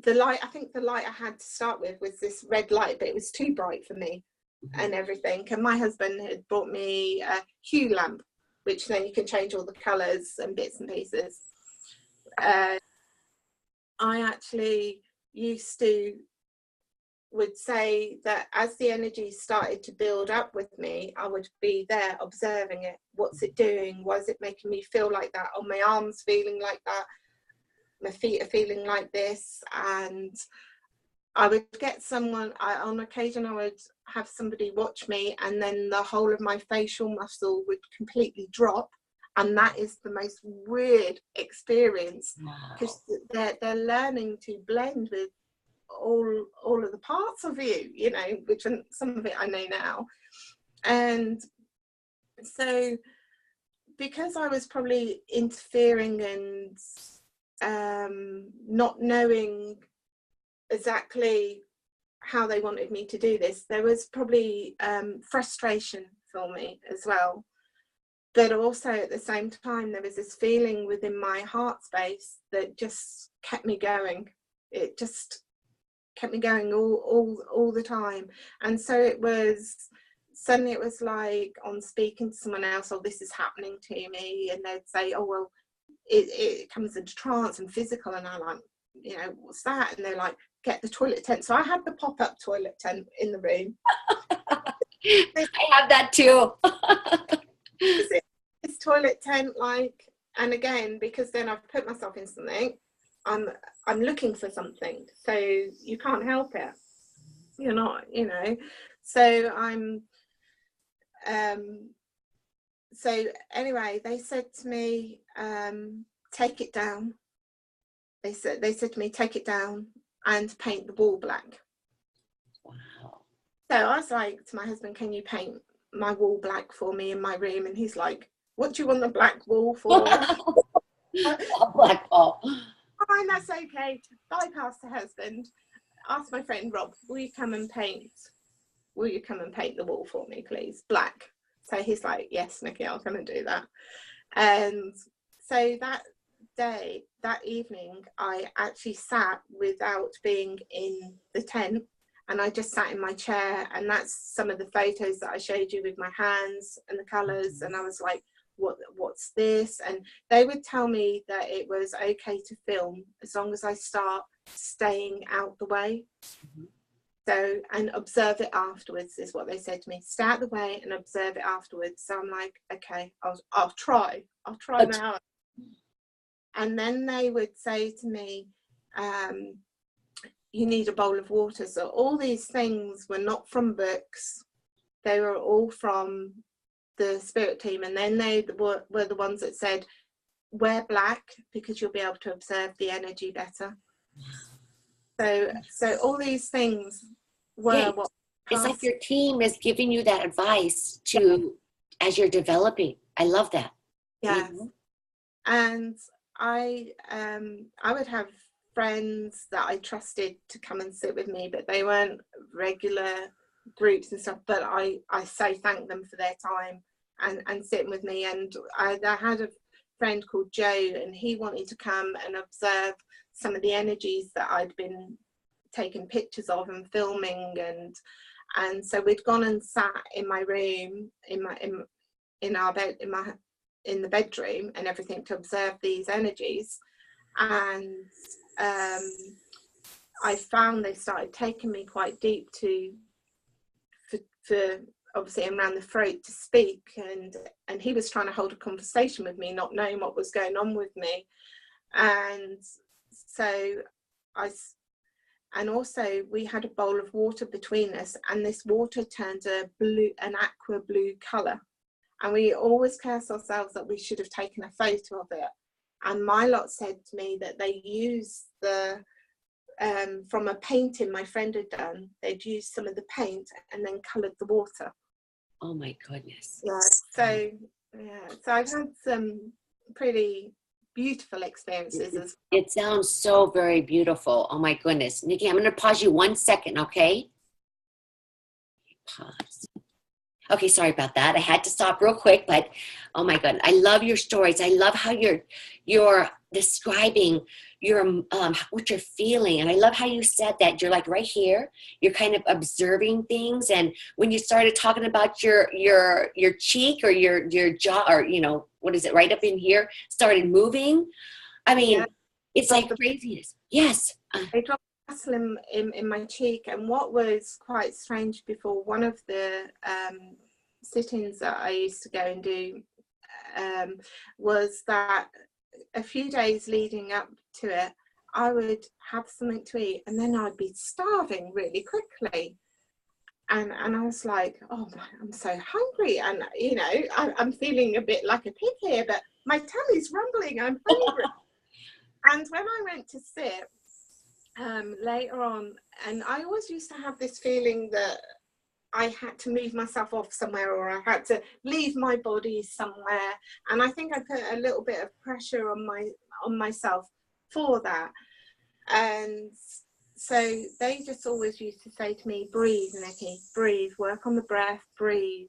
light. I think the light I had to start with was this red light, but it was too bright for me and everything. And my husband had bought me a hue lamp, which then you can change all the colours and bits and pieces. I actually would say that as the energy started to build up with me, I would be there observing it. What's it doing? Why is it making me feel like that? Are my arms feeling like that? My feet are feeling like this. And I would get someone, on occasion I would have somebody watch me, and then the whole of my facial muscle would completely drop. And that is the most weird experience, because they're learning to blend with all of the parts of you, you know, which some of it I know now. And so because I was probably interfering and not knowing exactly how they wanted me to do this, there was probably frustration for me as well. But also at the same time, there was this feeling within my heart space that just kept me going. It just kept me going all the time. And so suddenly it was like, on speaking to someone else, oh, this is happening to me, and they'd say, oh, well, it comes into trance and physical, and I'm like, you know, what's that? And they're like, get the toilet tent. So I had the pop-up toilet tent in the room.
I have that too.
This toilet tent, like, and again, because then I've put myself in something, I'm looking for something, so you can't help it. You're not, you know. So so anyway, they said to me, take it down. They said to me, take it down and paint the wall black.
Wow.
So I was like to my husband, can you paint my wall black for me in my room? And he's like, what do you want the black wall for?
Black wall.
Fine, that's okay. Bypass the husband. Ask my friend Rob, will you come and paint the wall for me, please? Black. So he's like, yes, Niki, I'll come and do that. And so that day, that evening, I actually sat without being in the tent, and I just sat in my chair, and that's some of the photos that I showed you with my hands and the colours. And I was like, what's this? And they would tell me that it was okay to film as long as I start staying out the way. So, and observe it afterwards is what they said to me. Stay out the way and observe it afterwards. So I'm like, okay, I'll try my hardest. And then they would say to me, you need a bowl of water. So all these things were not from books. They were all from the spirit team. And then they were the ones that said, wear black because you'll be able to observe the energy better. So all these things were what
it's like your team is giving you that advice to as you're developing. I love that.
Yes. Mm-hmm. And I would have friends that I trusted to come and sit with me, but they weren't regular groups and stuff. But I so thank them for their time and sitting with me. And I had a friend called Joe, and he wanted to come and observe some of the energies that I'd been taking pictures of and filming, and so we'd gone and sat in my room in our bed in the bedroom and everything to observe these energies. And I found they started taking me quite deep for obviously around the throat to speak, and he was trying to hold a conversation with me, not knowing what was going on with me. And so and also we had a bowl of water between us, and this water turned an aqua blue colour, and we always curse ourselves that we should have taken a photo of it. And my lot said to me that they used the from a painting my friend had done, they'd used some of the paint and then coloured the water.
Oh my goodness.
Yeah. So I've had some pretty beautiful experiences.
It sounds so very beautiful. Oh my goodness. Niki, I'm going to pause you 1 second, okay? Pause. Okay, sorry about that. I had to stop real quick, but oh my God, I love your stories. I love how you're describing your what you're feeling, and I love how you said that you're like right here. You're kind of observing things, and when you started talking about your cheek or your jaw, or what is it, right up in here, started moving. I mean, it's like craziness. Yes.
They dropped muscle in my cheek, and what was quite strange before one of the sit-ins that I used to go and do was that a few days leading up to it, I would have something to eat, and then I'd be starving really quickly. And I was like, oh, I'm so hungry, and I'm feeling a bit like a pig here, but my tummy's rumbling, I'm hungry. And when I went to sit later on, and I always used to have this feeling that I had to move myself off somewhere, or I had to leave my body somewhere, and I think I put a little bit of pressure on myself for that. And so they just always used to say to me, breathe, Niki, breathe, work on the breath, breathe.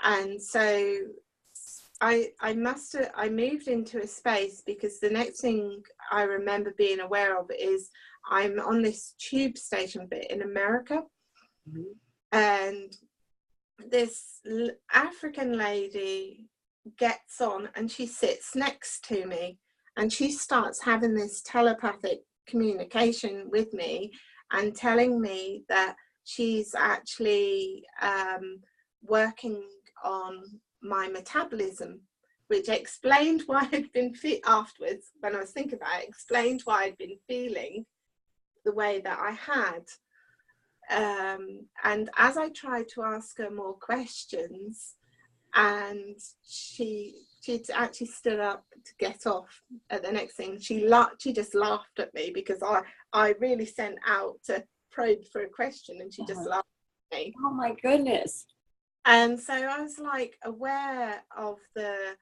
And so I moved into a space, because the next thing I remember being aware of is I'm on this tube station bit in America. Mm-hmm. And this African lady gets on and she sits next to me, and she starts having this telepathic communication with me and telling me that she's actually working on my metabolism, which explained why I'd been afterwards, when I was thinking about it, explained why I'd been feeling the way that I had. And as I tried to ask her more questions, and she'd actually stood up to get off at the next thing, she just laughed at me, because I really sent out to probe for a question, and she just laughed at me.
Oh my goodness.
And so I was like aware of the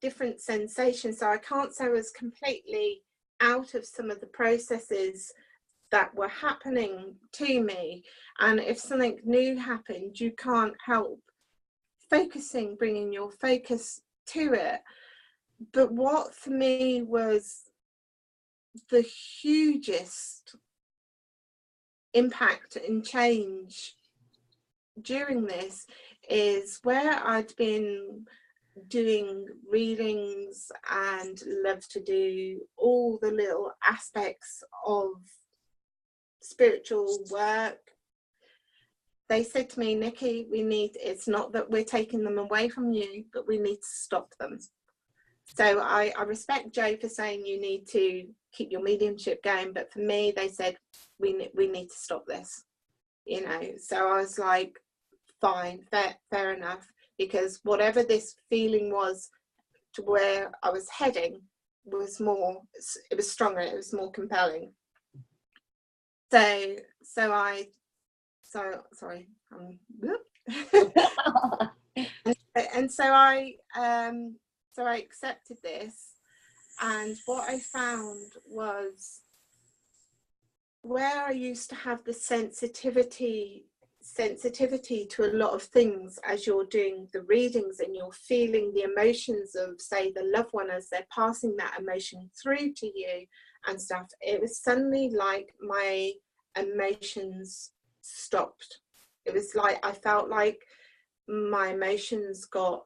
different sensations. So I can't say I was completely out of some of the processes that were happening to me. And if something new happened, you can't help bringing your focus to it. But what for me was the hugest impact and change during this is where I'd been doing readings and love to do all the little aspects of spiritual work, they said to me, Niki, it's not that we're taking them away from you, but we need to stop them. So I respect Joe for saying you need to keep your mediumship going, but for me, they said, we need to stop this, you know. So I was like, fine, fair enough, because whatever this feeling was to where I was heading was more, it was stronger, it was more compelling. So sorry, and so I accepted this, and what I found was where I used to have the sensitivity to a lot of things as you're doing the readings and you're feeling the emotions of, say, the loved one as they're passing that emotion through to you and stuff. It was suddenly like my emotions stopped. It was like I felt like my emotions got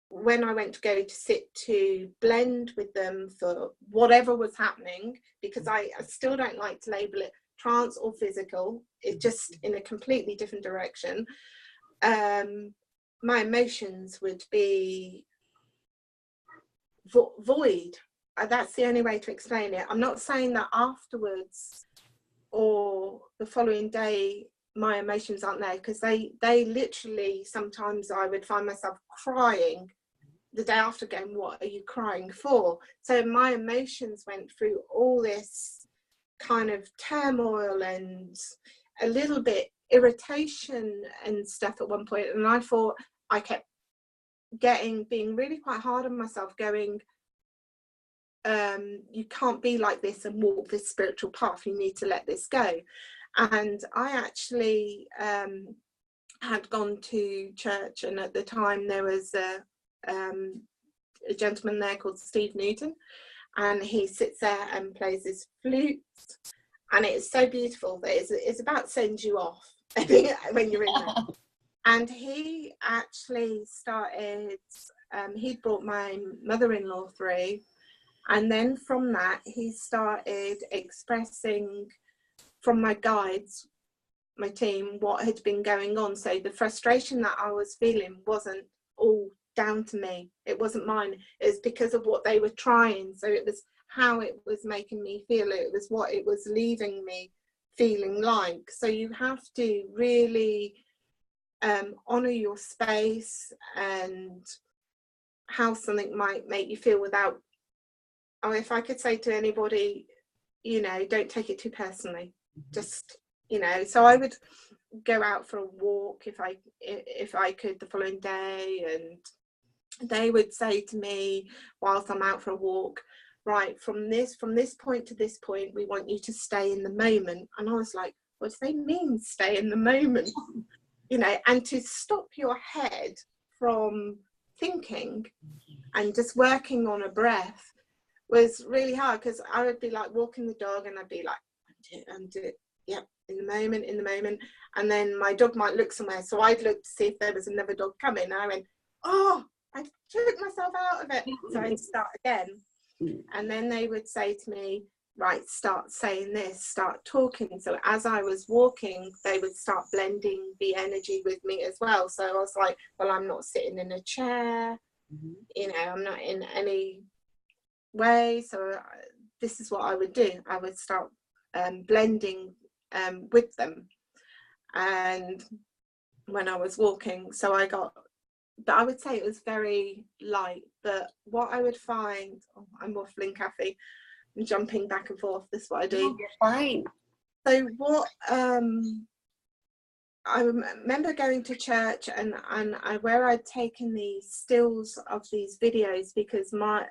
when I went to go to sit to blend with them for whatever was happening, because I still don't like to label it trance or physical, it's just in a completely different direction. My emotions would be void. That's the only way to explain it. I'm not saying that afterwards or the following day my emotions aren't there, because they literally, sometimes I would find myself crying the day after, going, what are you crying for? So my emotions went through all this kind of turmoil and a little bit irritation and stuff at one point, and I thought, I kept being really quite hard on myself, going, you can't be like this and walk this spiritual path, you need to let this go. And I actually had gone to church, and at the time there was a gentleman there called Steve Newton, and he sits there and plays his flute, and it's so beautiful that it's about sends you off when you're in there. And he actually started, he brought my mother-in-law through, and then from that he started expressing from my guides, my team, what had been going on. So the frustration that I was feeling wasn't all down to me, it wasn't mine, it was because of what they were trying. So it was how it was making me feel, it was what it was leaving me feeling like. So you have to really honor your space and how something might make you feel without, if I could say to anybody, you know, don't take it too personally. Just, you know, so I would go out for a walk if I could the following day, and they would say to me whilst I'm out for a walk, right, from this point to this point, we want you to stay in the moment. And I was like, what do they mean stay in the moment? You know, and to stop your head from thinking and just working on a breath was really hard, because I would be like walking the dog and I'd be like, I'm doing it, yep, in the moment, and then my dog might look somewhere, so I'd look to see if there was another dog coming, and I went, oh, I took myself out of it. So I'd start again, and then they would say to me, right, start saying this, start talking. So as I was walking, they would start blending the energy with me as well. So I was like, well, I'm not sitting in a chair, you know, I'm not in any way. So this is what I would do. I would start blending with them, and when I was walking, so but I would say it was very light. But what I would find, I'm waffling, Kathy, I'm jumping back and forth, this is what I do.
Oh, you're fine.
So what I remember going to church, and where I'd taken these stills of these videos, because my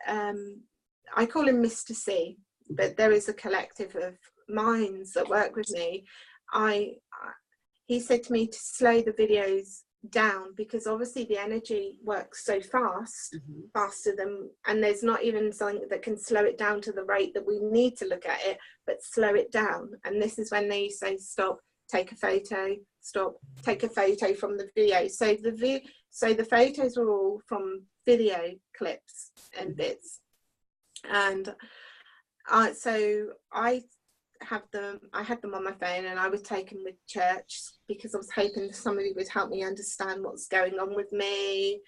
I call him Mr. C, but there is a collective of minds that work with me. He said to me to slow the videos down, because obviously the energy works so fast, faster than, and there's not even something that can slow it down to the rate that we need to look at it, but slow it down. And this is when they say stop, take a photo, stop, take a photo from the video. So the photos were all from video clips and bits. And So I had them on my phone, and I would take them with church because I was hoping somebody would help me understand what's going on with me.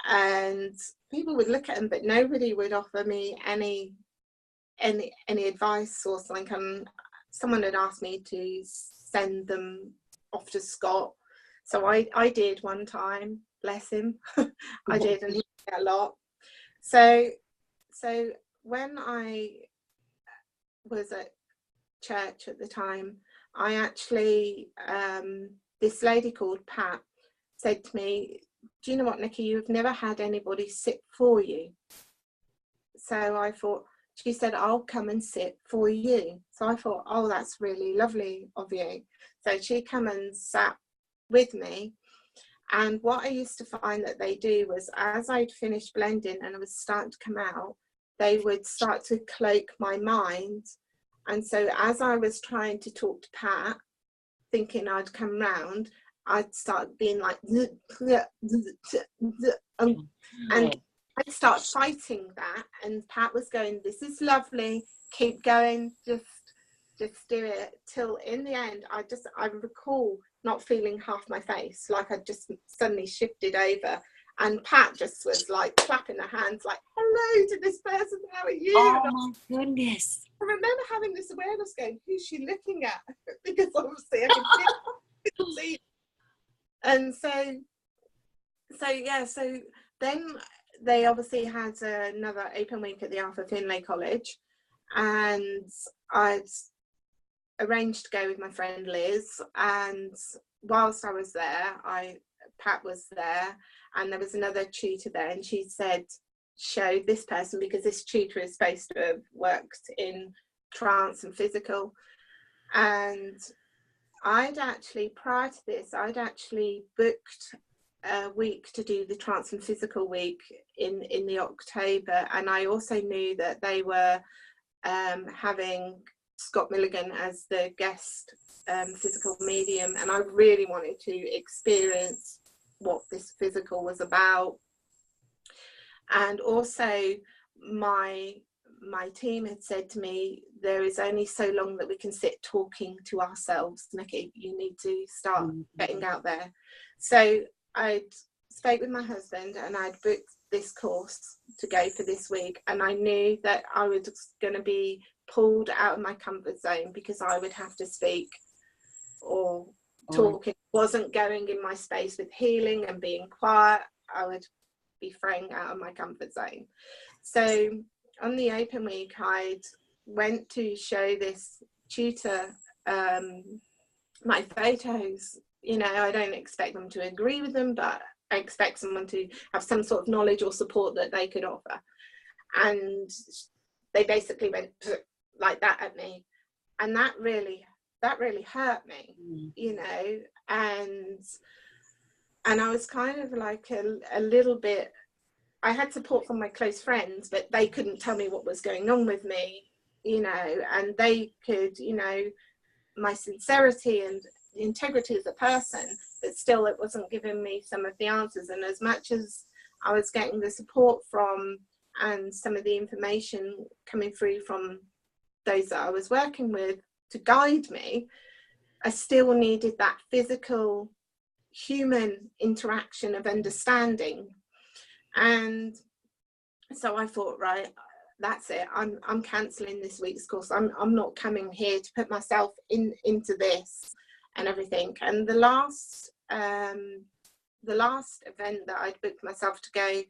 And people would look at them, but nobody would offer me any advice or something. Someone had asked me to send them off to Scott, so I did one time, bless him. I did, and he did a lot. So when I was at church at the time, I actually this lady called Pat said to me, do you know what, Niki, you've never had anybody sit for you. So I thought, she said, I'll come and sit for you. So I thought, oh, that's really lovely of you. So she come and sat with me. And what I used to find that they do was, as I'd finished blending and I was starting to come out, they would start to cloak my mind. And so as I was trying to talk to Pat, thinking I'd come round, I'd start being like, and I'd start fighting that. And Pat was going, this is lovely, keep going, just do it. Till in the end, I recall not feeling half my face, like I just suddenly shifted over. And Pat just was like clapping her hands, like, hello to this person, how are you?
Oh my goodness.
I remember having this awareness going, who's she looking at? Because obviously I could see. And so then they obviously had another open week at the Arthur Finlay College, and I'd arranged to go with my friend Liz, and whilst I was there, Pat was there, and there was another tutor there, and she said, show this person, because this tutor is supposed to have worked in trance and physical. And I'd actually, prior to this, I'd actually booked a week to do the trance and physical week in the October, and I also knew that they were having Scott Milligan as the guest physical medium, and I really wanted to experience what this physical was about. And also my team had said to me, there is only so long that we can sit talking to ourselves, Niki, you need to start getting out there. So I'd spoke with my husband, and I'd booked this course to go for this week, and I knew that I was going to be pulled out of my comfort zone, because I would have to speak or talk. It wasn't going in my space with healing and being quiet. I would be thrown out of my comfort zone. So on the open week, I went to show this tutor my photos. You know, I don't expect them to agree with them, but I expect someone to have some sort of knowledge or support that they could offer. And they basically went like that at me, and that really hurt me, you know. And I was kind of like a little bit, I had support from my close friends, but they couldn't tell me what was going on with me, you know. And they could, you know, my sincerity and integrity as a person, but still it wasn't giving me some of the answers. And as much as I was getting the support from and some of the information coming through from those that I was working with to guide me, I still needed that physical human interaction of understanding. And so I thought, right, that's it, I'm cancelling this week's course. I'm not coming here to put myself into this and everything. And the last event that I'd booked myself to go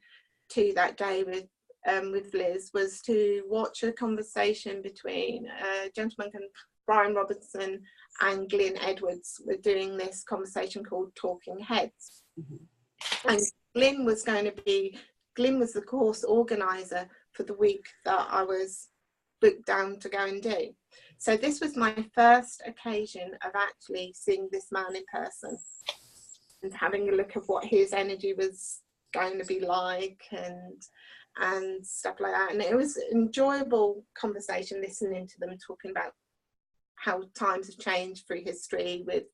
to that day with Liz was to watch a conversation between a gentleman called Brian Robertson and Glyn Edwards. Were doing this conversation called Talking Heads. And Glyn was the course organizer for the week that I was booked down to go and do. So this was my first occasion of actually seeing this man in person and having a look at what his energy was going to be like and stuff like that. And it was an enjoyable conversation, listening to them talking about how times have changed through history with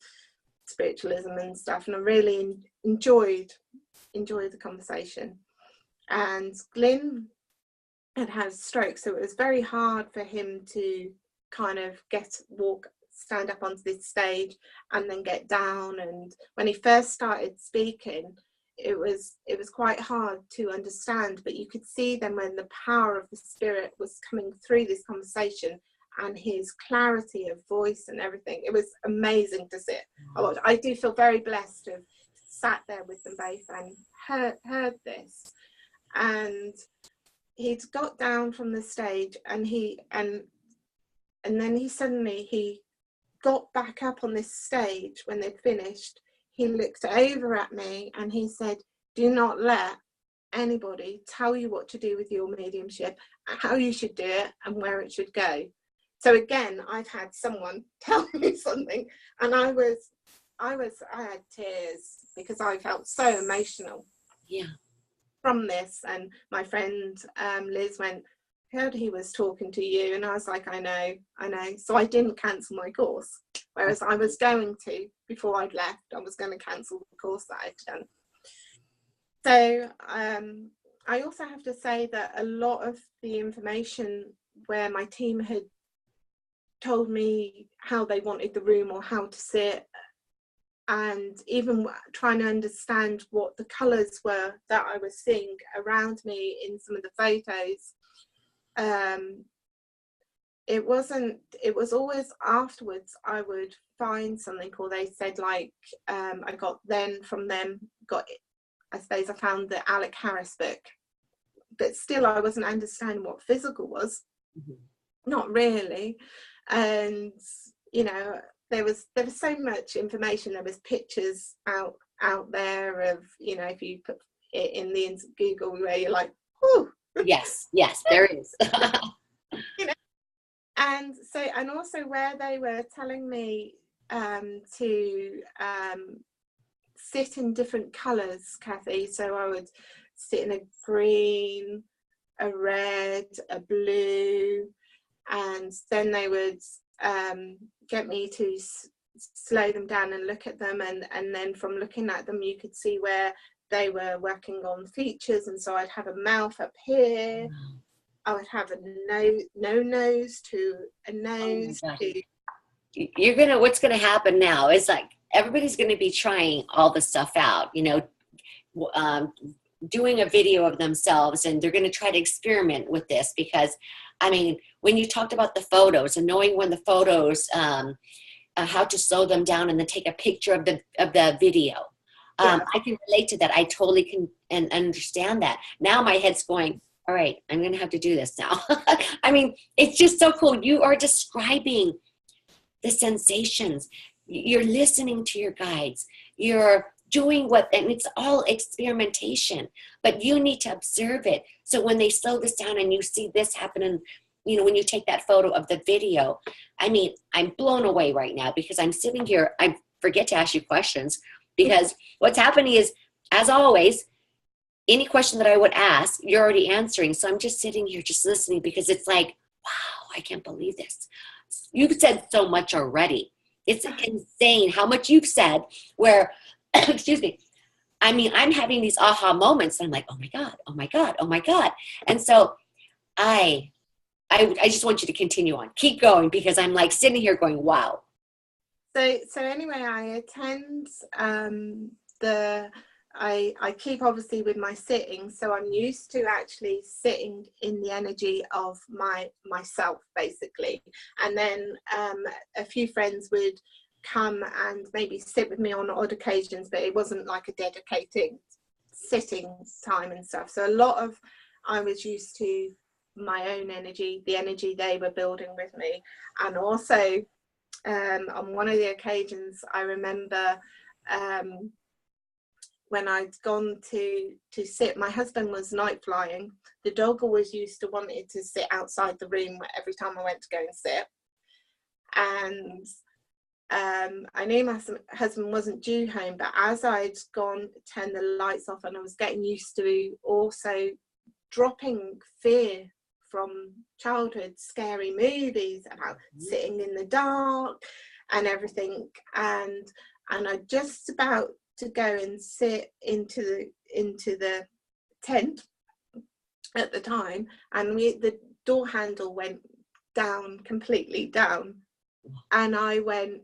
spiritualism and stuff. And I really enjoyed the conversation. And Glyn had had a stroke, so it was very hard for him to kind of stand up onto this stage and then get down. And when he first started speaking, it was quite hard to understand, but you could see then when the power of the spirit was coming through this conversation and his clarity of voice and everything. It was amazing to sit. I do feel very blessed to have sat there with them both and heard this. And he'd got down from the stage, and then he got back up on this stage when they'd finished. He looked over at me and he said, "Do not let anybody tell you what to do with your mediumship, how you should do it and where it should go." So again, I've had someone tell me something, and I had tears because I felt so emotional from this. And my friend Liz went, "Heard he was talking to you," and I was like, I know. So I didn't cancel my course, whereas I was going to, before I'd left, I was going to cancel the course that I'd done. So I also have to say that a lot of the information where my team had told me how they wanted the room or how to sit, and even trying to understand what the colours were that I was seeing around me in some of the photos, it was always afterwards I would find something, or they said, like, I got then from them I suppose I found the Alec Harris book, but still I wasn't understanding what physical was. Not really. And you know, there was so much information. There was pictures out there of, you know, if you put it in the Google, where you're like, whew.
Yes, there is.
You know, and so, and also where they were telling me to sit in different colours, Kathy. So I would sit in a green, a red, a blue, and then they would get me to slow them down and look at them, and then from looking at them you could see where they were working on features. And so I'd have a mouth up here, I would have a no nose to a nose to.
What's gonna happen now is, like, everybody's gonna be trying all the stuff out, you know, doing a video of themselves, and they're gonna try to experiment with this, because I mean, when you talked about the photos and knowing when the photos, how to slow them down and then take a picture of the video, I can relate to that. I totally can and understand that. Now my head's going, all right, I'm going to have to do this now. I mean, it's just so cool. You are describing the sensations. You're listening to your guides. You're doing and it's all experimentation, but you need to observe it. So when they slow this down and you see this happen, and, you know, when you take that photo of the video, I mean, I'm blown away right now, because I'm sitting here, I forget to ask you questions, because what's happening is, as always, any question that I would ask, you're already answering. So I'm just sitting here just listening, because it's like, wow, I can't believe this. You've said so much already. It's insane how much you've said, where, excuse me, I mean, I'm having these aha moments. And I'm like, oh my God, oh my God, oh my God. And so I just want you to continue on. Keep going, because I'm like sitting here going, wow.
So anyway, I attend I keep obviously with my sitting, so I'm used to actually sitting in the energy of myself basically. And then a few friends would come and maybe sit with me on odd occasions, but it wasn't like a dedicated sitting time and stuff. So a lot of I was used to my own energy, the energy they were building with me. And also on one of the occasions I remember when I'd gone to sit, my husband was night flying. The dog always used to want it to sit outside the room every time I went to go and sit. And I knew my husband wasn't due home, but as I'd gone, turned the lights off, and I was getting used to also dropping fear from childhood, scary movies about sitting in the dark and everything. And I just about to go and sit into the tent, at the time, and the door handle went down, completely down, and I went,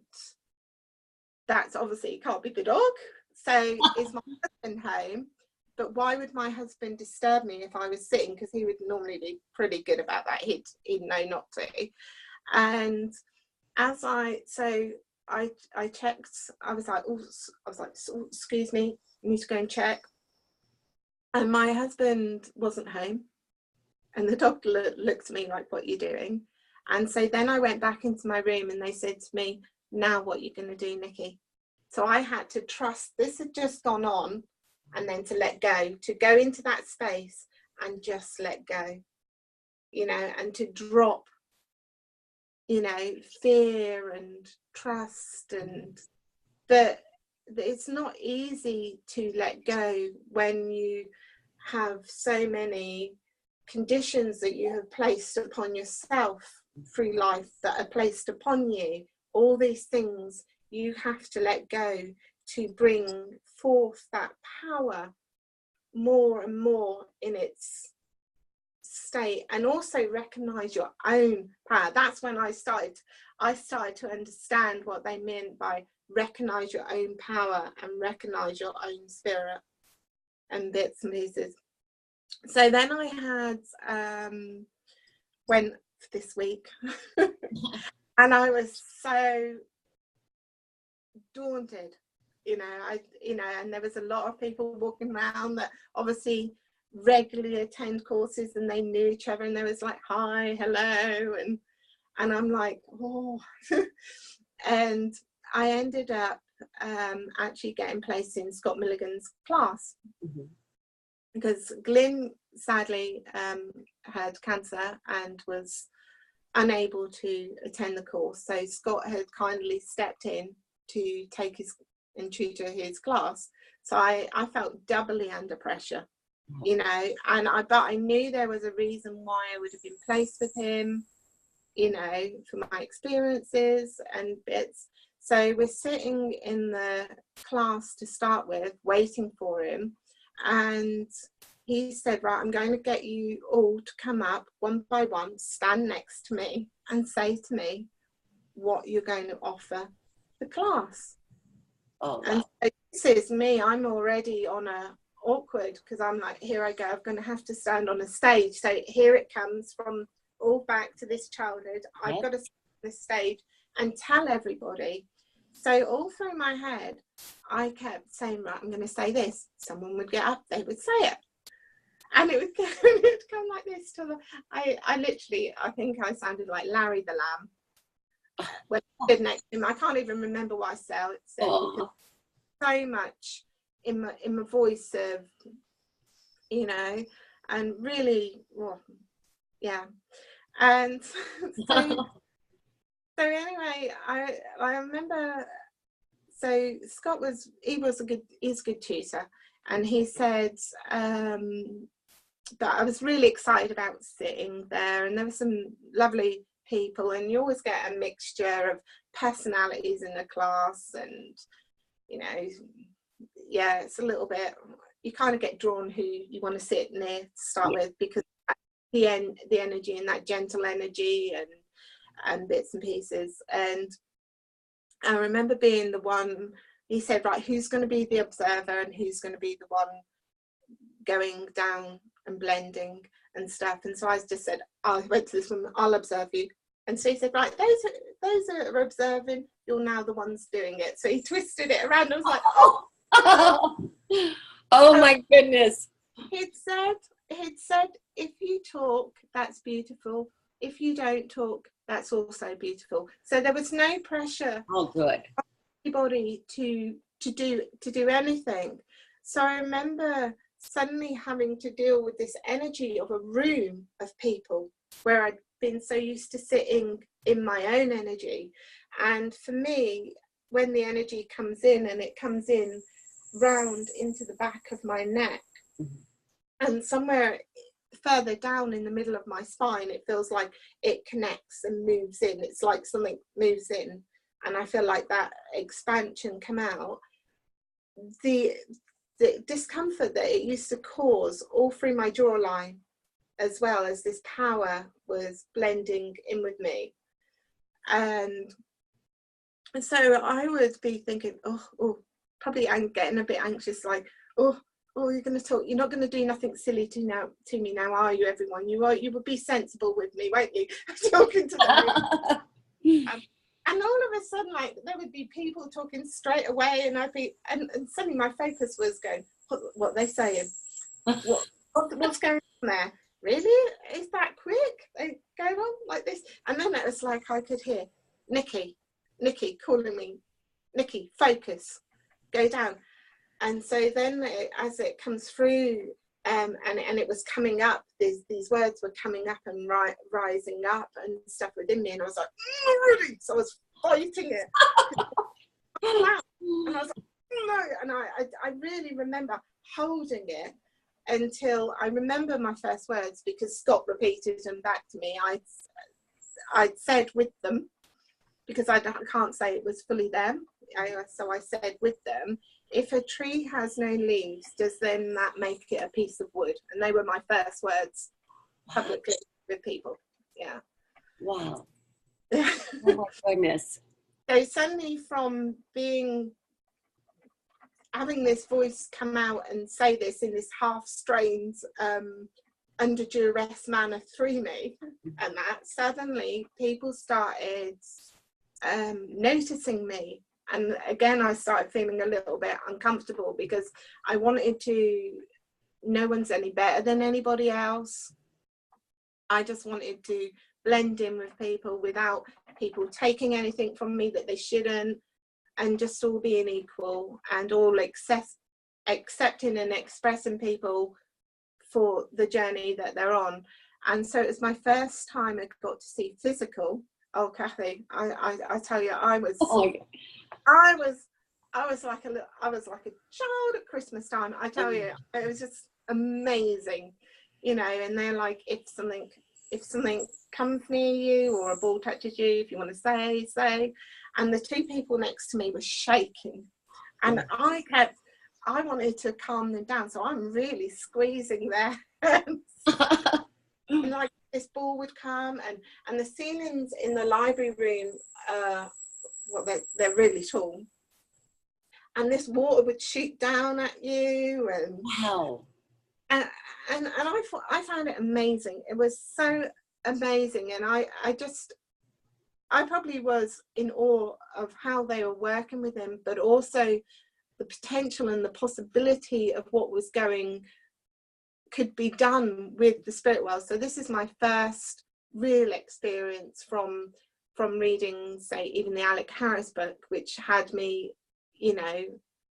that's obviously can't be the dog. So is my husband home? But why would my husband disturb me if I was sitting? Because he would normally be pretty good about that. He'd know not to. And as I checked, I was like, oh, excuse me, I need to go and check. And my husband wasn't home. And the doctor looked at me like, what are you doing? And so then I went back into my room and they said to me, now what are you going to do, Niki? So I had to trust this had just gone on, and then to let go, to go into that space and just let go, you know, and to drop, you know, fear and trust. And but it's not easy to let go when you have so many conditions that you have placed upon yourself through life that are placed upon you. All these things you have to let go to bring forth that power more and more in its state, and also recognize your own power. That's when I started to understand what they meant by recognize your own power and recognize your own spirit and bits and pieces. So then I had went this week and I was so daunted, you know, and there was a lot of people walking around that obviously regularly attend courses, and they knew each other, and there was like, hi, hello, and I'm like, oh. And I ended up actually getting placed in Scott Milligan's class, because Glyn sadly had cancer and was unable to attend the course. So Scott had kindly stepped in to take his and tutor his class. So I felt doubly under pressure, you know, but I knew there was a reason why I would have been placed with him, you know, for my experiences and bits. So we're sitting in the class to start with, waiting for him, and he said, right, I'm going to get you all to come up one by one, stand next to me and say to me what you're going to offer the class. Oh, wow. And so this is me, I'm already on a awkward, because I'm like, here I go, I'm going to have to stand on a stage. So here it comes from all back to this childhood. I've got to stand on this stage and tell everybody. So all through my head, I kept saying, right, I'm going to say this. Someone would get up, they would say it. And it would come like this till I literally, I think I sounded like Larry the Lamb when I stood next to him. I can't even remember what I said because so much in my voice of, you know, and really, well, yeah. And so anyway, I remember. So Scott he's a good tutor, and he said that I was really excited about sitting there, and there were some lovely people, and you always get a mixture of personalities in the class, and you know, yeah, it's a little bit, you kind of get drawn who you want to sit near to start with, because the energy and that gentle energy and bits and pieces. And I remember being the one, he said, right, who's going to be the observer and who's going to be the one going down and blending and stuff. And so I just said, I went to this woman, I'll observe you. And so he said, right, those are observing, you're now the ones doing it. So he twisted it around. I was like, oh.
Oh my goodness.
He'd said, if you talk, that's beautiful. If you don't talk, that's also beautiful. So there was no pressure.
Oh, good.
On anybody to do anything. So I remember suddenly having to deal with this energy of a room of people where I'd been so used to sitting in my own energy. And for me, when the energy comes in, and it comes in round into the back of my neck, and somewhere further down in the middle of my spine, it feels like it connects and moves in. It's like something moves in, and I feel like that expansion come out. The discomfort that it used to cause all through my jawline, as well as this power was blending in with me. And so I would be thinking, probably I'm getting a bit anxious, like, oh, you're going to talk, you're not going to do nothing silly to me now, are you, everyone? You would be sensible with me, won't you? Talking to them. And all of a sudden, like, there would be people talking straight away, and I'd be, and suddenly my focus was going, what are they saying? What's going on there? Really? Is that quick? They go on like this? And then it was like I could hear Niki calling me, Niki, focus, go down. And so then as it comes through, and it was coming up, these words were coming up and rising up and stuff within me, and I was like, really? So I was fighting it. And I was like, no, and I really remember holding it until I remember my first words, because Scott repeated them back to me. I'd said with them, because I can't say it was fully them. So I said with them, if a tree has no leaves, does then that make it a piece of wood? And they were my first words publicly with people. Yeah.
Wow. Oh my goodness.
So suddenly from having this voice come out and say this in this half strained, under duress manner through me, and that suddenly people started noticing me. And again, I started feeling a little bit uncomfortable, because I wanted to, no one's any better than anybody else. I just wanted to blend in with people without people taking anything from me that they shouldn't, and just all being equal, and all accepting and expressing people for the journey that they're on. And so it was my first time I got to see physical. Oh, Kathy, I tell you, I was like a child at Christmas time. I tell you, it was just amazing, you know. And they're like, if something comes near you, or a ball touches you, if you want to say. And the two people next to me were shaking, and I wanted to calm them down, so I'm really squeezing their hands. And like this ball would come, and the ceilings in the library room, they're really tall, and this water would shoot down at you, and
wow.
And I found it amazing. It was so amazing, and I probably was in awe of how they were working with him, but also the potential and the possibility of what could be done with the spirit world. So this is my first real experience from reading, say, even the Alec Harris book, which had me, you know,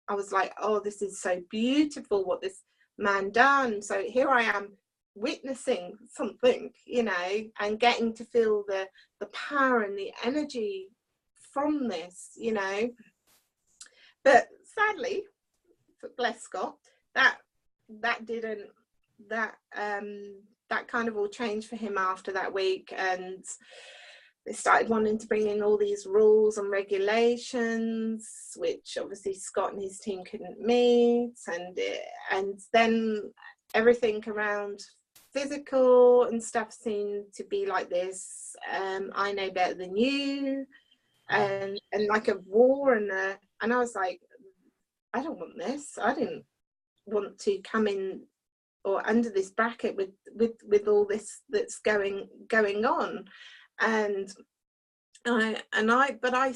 I was like, oh, this is so beautiful what this man done. So here I am witnessing something, you know, and getting to feel the power and the energy from this, you know. But sadly, bless Scott, that kind of all changed for him after that week, and they started wanting to bring in all these rules and regulations, which obviously Scott and his team couldn't meet, and then everything around physical and stuff seemed to be like this, I know better than you, and like a war, and I was like, I don't want this. I didn't want to come in or under this bracket with all this that's going on. And I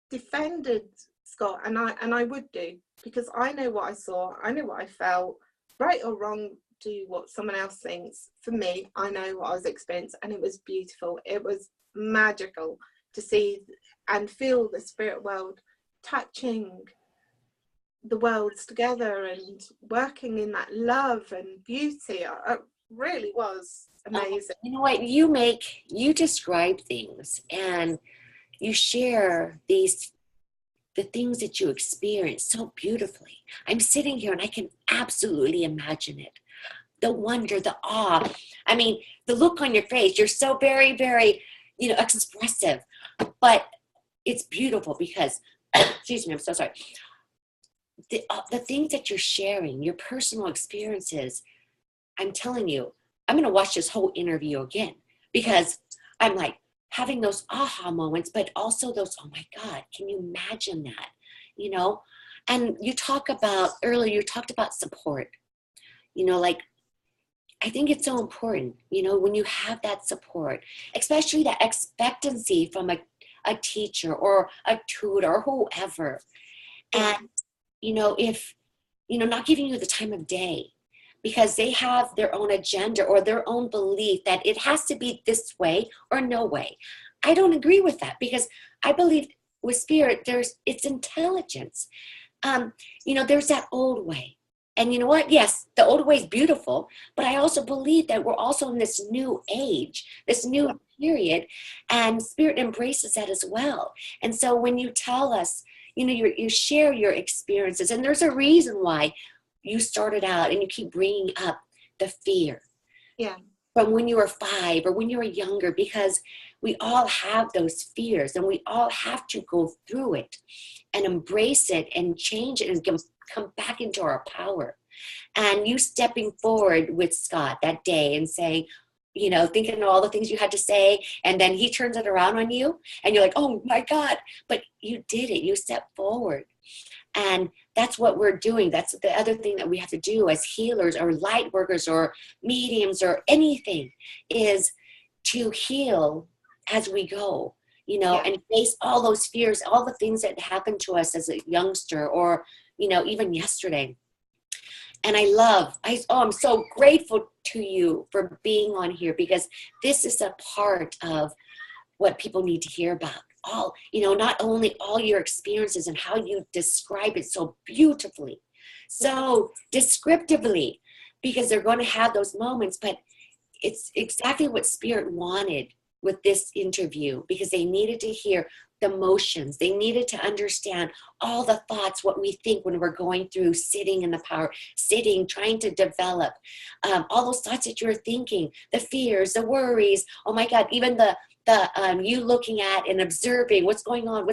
defended Scott, and I would do, because I know what I saw, I know what I felt, right or wrong, do what someone else thinks. For me, I know what I was experiencing, and it was beautiful. It was magical to see and feel the spirit world touching the worlds together and working in that love and beauty. It really was amazing.
You know what, you describe things, and you share the things that you experience so beautifully. I'm sitting here and I can absolutely imagine it. The wonder, the awe. I mean, the look on your face, you're so very, very, you know, expressive, but it's beautiful because, excuse me, I'm so sorry. The things that you're sharing, your personal experiences, I'm telling you, I'm going to watch this whole interview again, because I'm like having those aha moments, but also those, oh my God, can you imagine that? You know, and you talk about earlier, you talked about support, you know, like, I think it's so important, you know, when you have that support, especially that expectancy from a teacher or a tutor or whoever.
Yeah.
And, you know, if, you know, not giving you the time of day because they have their own agenda or their own belief that it has to be this way or no way. I don't agree with that, because I believe with spirit, it's intelligence. You know, there's that old way. And you know what? Yes, the old way is beautiful, but I also believe that we're also in this new age, this new period, and spirit embraces that as well. And so when you tell us, you know, you share your experiences, and there's a reason why you started out and you keep bringing up the fear.
Yeah.
From when you were 5 or when you were younger, because we all have those fears and we all have to go through it and embrace it and change it and come back into our power. And you stepping forward with Scott that day and saying, you know, thinking of all the things you had to say, and then he turns it around on you and you're like, oh my God, but you did it. You stepped forward. And that's what we're doing. That's the other thing that we have to do as healers or light workers or mediums or anything, is to heal as we go, you know, and face all those fears, all the things that happened to us as a youngster or, you know, even yesterday. And I'm so grateful to you for being on here, because this is a part of what people need to hear about. All, you know, not only all your experiences and how you describe it so beautifully, so descriptively, because they're going to have those moments, but it's exactly what Spirit wanted with this interview, because they needed to hear the emotions. They needed to understand all the thoughts, what we think when we're going through sitting in the power, sitting, trying to develop, all those thoughts that you're thinking, the fears, the worries, oh my God, even the you looking at and observing what's going on,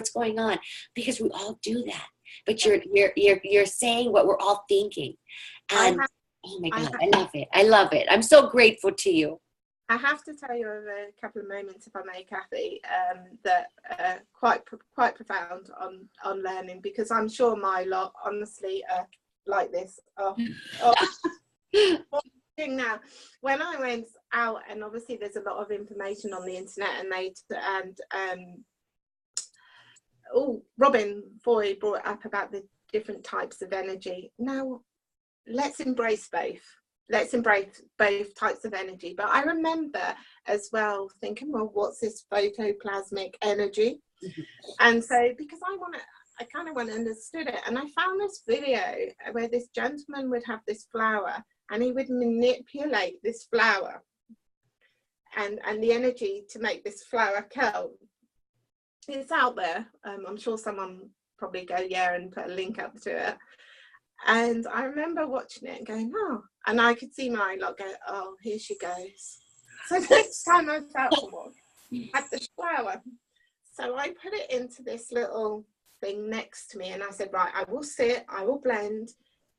because we all do that. But you're saying what we're all thinking. And oh my God, I love it. I love it. I'm so grateful to you.
I have to tell you of a couple of moments, if I may, Kathy, that quite profound on learning, because I'm sure my lot honestly are like this. Now, when I went out, and obviously there's a lot of information on the internet, and Robin Foy brought up about the different types of energy. Now, let's embrace both. Let's embrace both types of energy. But I remember as well thinking, well, what's this photoplasmic energy? And so, because I kind of went and understood it, and I found this video where this gentleman would have this flower, and he would manipulate this flower and the energy to make this flower curl. It's out there. I'm sure someone probably go and put a link up to it. And I remember watching it and going, oh, and I could see my lot go, oh, here she goes. So next time I was out for one, at the flower. So I put it into this little thing next to me, and I said, right, I will sit, I will blend,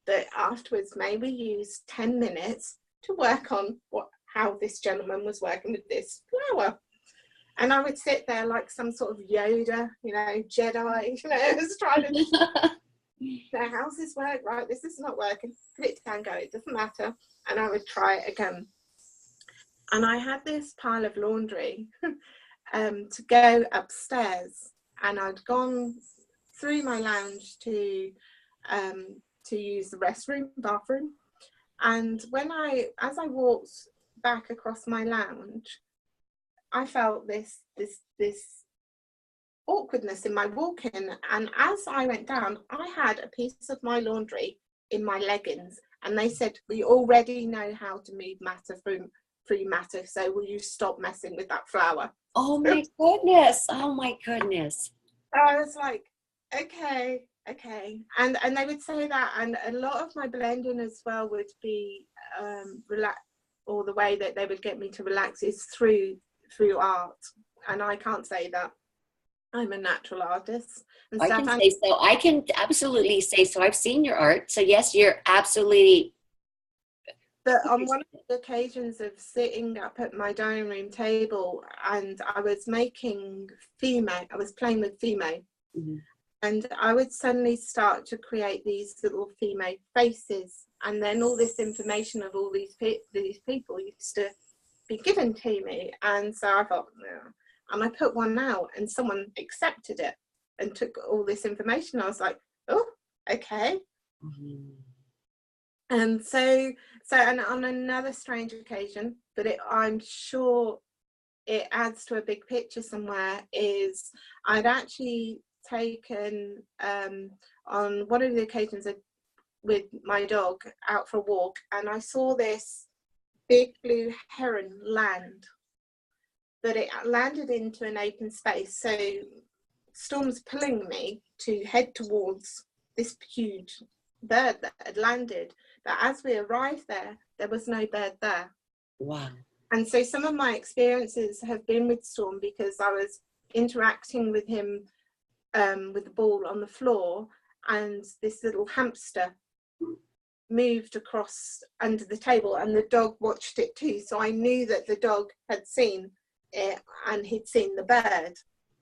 but afterwards maybe use 10 minutes to work on how this gentleman was working with this flower. And I would sit there like some sort of Yoda, you know, Jedi, you know, just trying to how's this work? Right, this is not working. Put it down, go, it doesn't matter. And I would try it again. And I had this pile of laundry to go upstairs, and I'd gone through my lounge to use the bathroom. And as I walked back across my lounge, I felt this awkwardness in my walking, and as I went down, I had a piece of my laundry in my leggings, and they said, we already know how to move matter through matter, so will you stop messing with that flower?
Oh my goodness. Oh my goodness.
I was like, okay. And they would say that, and a lot of my blending as well would be relax, or the way that they would get me to relax is through art. And I can't say that I'm a natural artist. And
I can say so. I can absolutely say so. I've seen your art. So yes, you're absolutely
that on one of the occasions of sitting up at my dining room table, and I was making female, I was playing with female, and I would suddenly start to create these little female faces, and then all this information of all these people used to be given to me. And so I thought, no. And I put one out, and someone accepted it and took all this information. I was like, oh, okay. And so and on another strange occasion, but I'm sure it adds to a big picture somewhere, is I'd actually taken on one of the occasions with my dog out for a walk, and I saw this big blue heron land, but it landed into an open space. So Storm's pulling me to head towards this huge bird that had landed, but as we arrived there was no bird there.
Wow.
And so some of my experiences have been with Storm because I was interacting with him with the ball on the floor, and this little hamster moved across under the table, and the dog watched it too. So I knew that the dog had seen it and he'd seen the bird.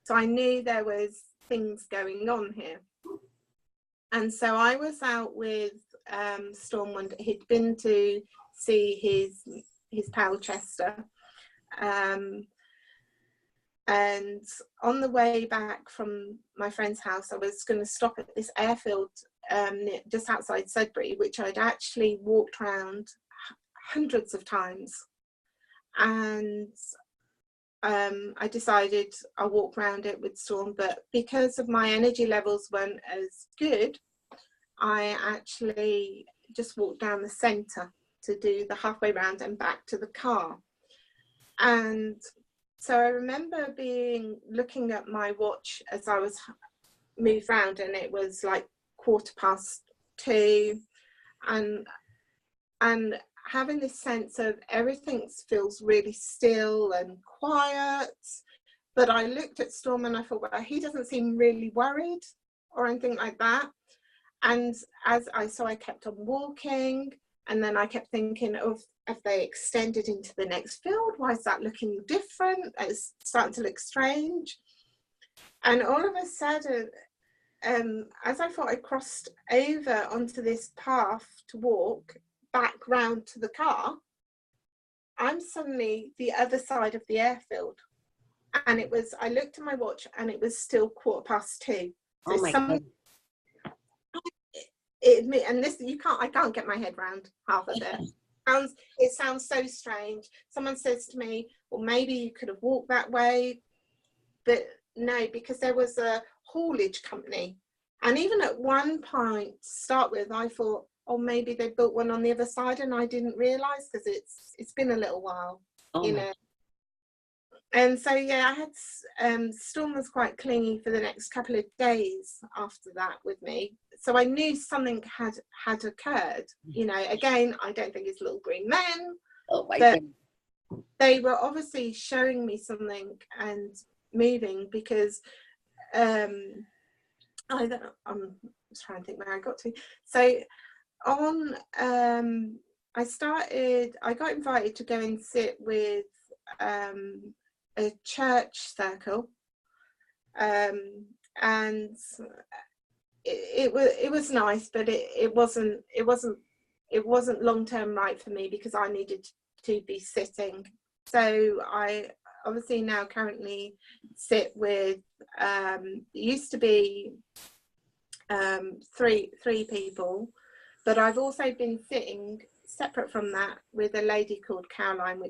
So I knew there was things going on here. And so I was out with Storm one day. He'd been to see his pal Chester. And on the way back from my friend's house, I was going to stop at this airfield just outside Sudbury, which I'd actually walked around hundreds of times. And I decided I'll walk around it with Storm, but because of my energy levels weren't as good, I actually just walked down the centre to do the halfway round and back to the car. And so I remember looking at my watch as I was moved round, and it was like 2:15, and having this sense of everything feels really still and quiet. But I looked at Storm and I thought, well, he doesn't seem really worried or anything like that. And I kept on walking, and then I kept thinking of, have they extended into the next field? Why is that looking different? It's starting to look strange. And all of a sudden, as I thought I crossed over onto this path to walk back round to the car, I'm suddenly the other side of the airfield. And I looked at my watch and it was still 2:15. So
oh my God.
I can't get my head around half of it. It sounds so strange. Someone says to me, well, maybe you could have walked that way. But no, because there was a haulage company. And even at one point to start with, I thought, oh, maybe they built one on the other side and I didn't realise, because it's been a little while, you know. And so, yeah, I had, Storm was quite clingy for the next couple of days after that with me. So I knew something had occurred, you know. Again, I don't think it's little green men.
Oh my God.
They were obviously showing me something and moving, because I'm trying to think where I got to. So I got invited to go and sit with a church circle, and it was nice, but it wasn't long-term right for me, because I needed to be sitting. So I obviously now currently sit with used to be three people, but I've also been sitting separate from that with a lady called Caroline,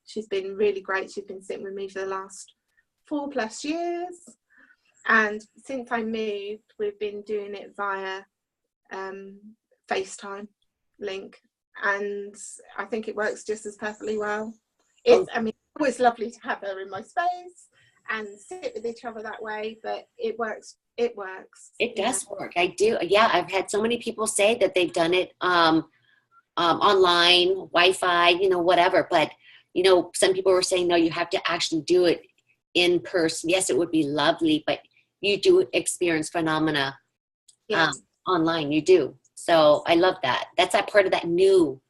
she's been really great. She's been sitting with me for the last 4+ years, and since I moved, we've been doing it via FaceTime link, and I think it works just as perfectly well. It's always lovely to have her in my space and sit with each other that way, but it works. It
does work. I do. Yeah, I've had so many people say that they've done it online, Wi-Fi, you know, whatever. But, you know, some people were saying, no, you have to actually do it in person. Yes, it would be lovely, but you do experience phenomena online. You do. So I love that. That's that part of that new,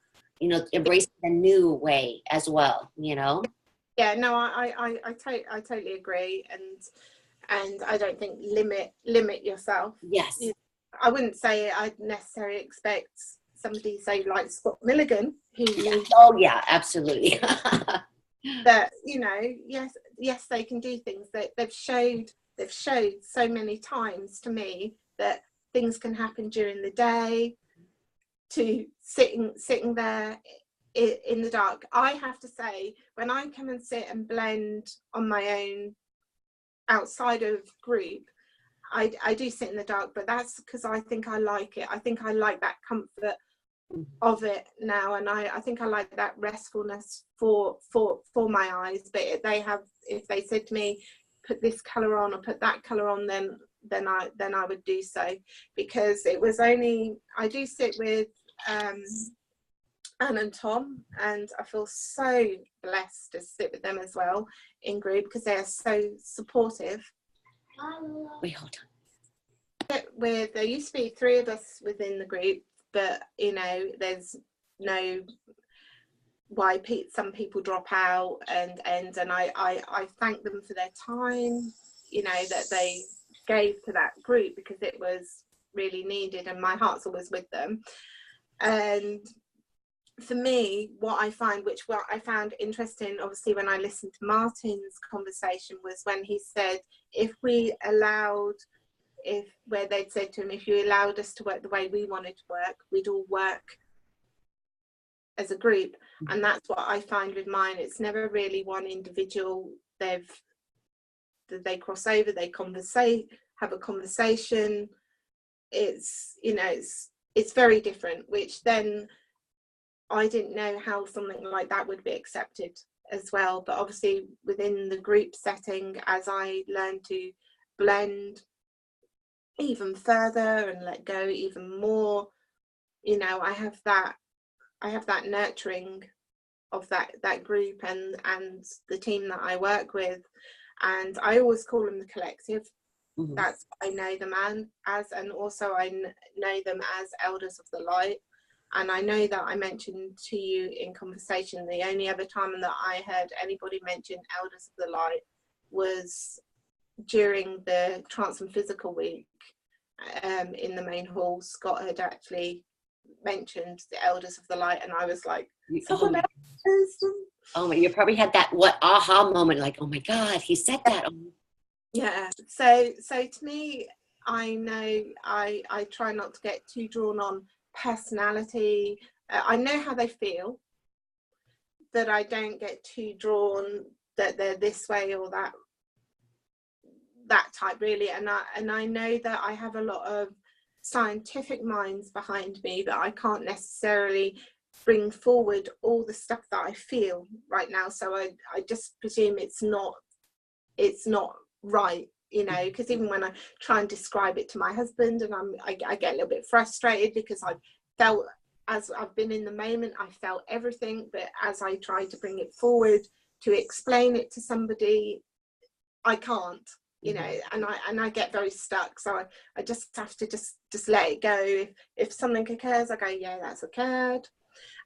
you know, embracing the new way as well, you know?
Yeah, no, I totally agree. And I don't think limit yourself.
Yes.
I wouldn't say I'd necessarily expect somebody, say, like Scott Milligan, who
Yeah.
was,
Oh yeah, absolutely.
that, you know, yes, they can do things that they've showed so many times to me that things can happen during the day, to sitting there in the dark. I have to say, when I come and sit and blend on my own outside of group, I do sit in the dark, but that's because I think I like it. I think I like that comfort of it now, and I think I like that restfulness for my eyes. But if they said to me, put this color on or put that color on, then I would do so, because it was only, I do sit with Anne and Tom, and I feel so blessed to sit with them as well in group, because they are so supportive.
Wait, hold on.
There used to be 3 of us within the group, but you know, there's no why some people drop out, and I thank them for their time, you know, that they gave to that group, because it was really needed, and my heart's always with them. And for me, what I found interesting, obviously, when I listened to Martin's conversation, was when he said, where they'd said to him, if you allowed us to work the way we wanted to work, we'd all work as a group. And that's what I find with mine. It's never really one individual. They cross over, they have a conversation. It's, you know, it's very different, which then I didn't know how something like that would be accepted as well. But obviously within the group setting, as I learned to blend even further and let go even more, you know, I have that nurturing of that group and the team that I work with. And I always call them the collective. Mm-hmm. That's what I know them as, and also I know them as elders of the light. And I know that I mentioned to you in conversation, the only other time that I heard anybody mention elders of the light was during the Trance and Physical week in the main hall. Scott had actually mentioned the elders of the light, and I was like, someone else.
Oh my, you probably had that aha moment, like, oh my God, he said that.
Yeah. So to me, I know I try not to get too drawn on personality. I know how they feel, but I don't get too drawn that they're this way or that type, really. And I know that I have a lot of scientific minds behind me, but I can't necessarily bring forward all the stuff that I feel right now. So I just presume it's not right, you know, because even when I try and describe it to my husband, and I get a little bit frustrated, because I've felt, as I've been in the moment, I felt everything, but as I try to bring it forward to explain it to somebody, I can't, you know, and I get very stuck. So I just have to just let it go. If something occurs, I go, yeah, that's occurred.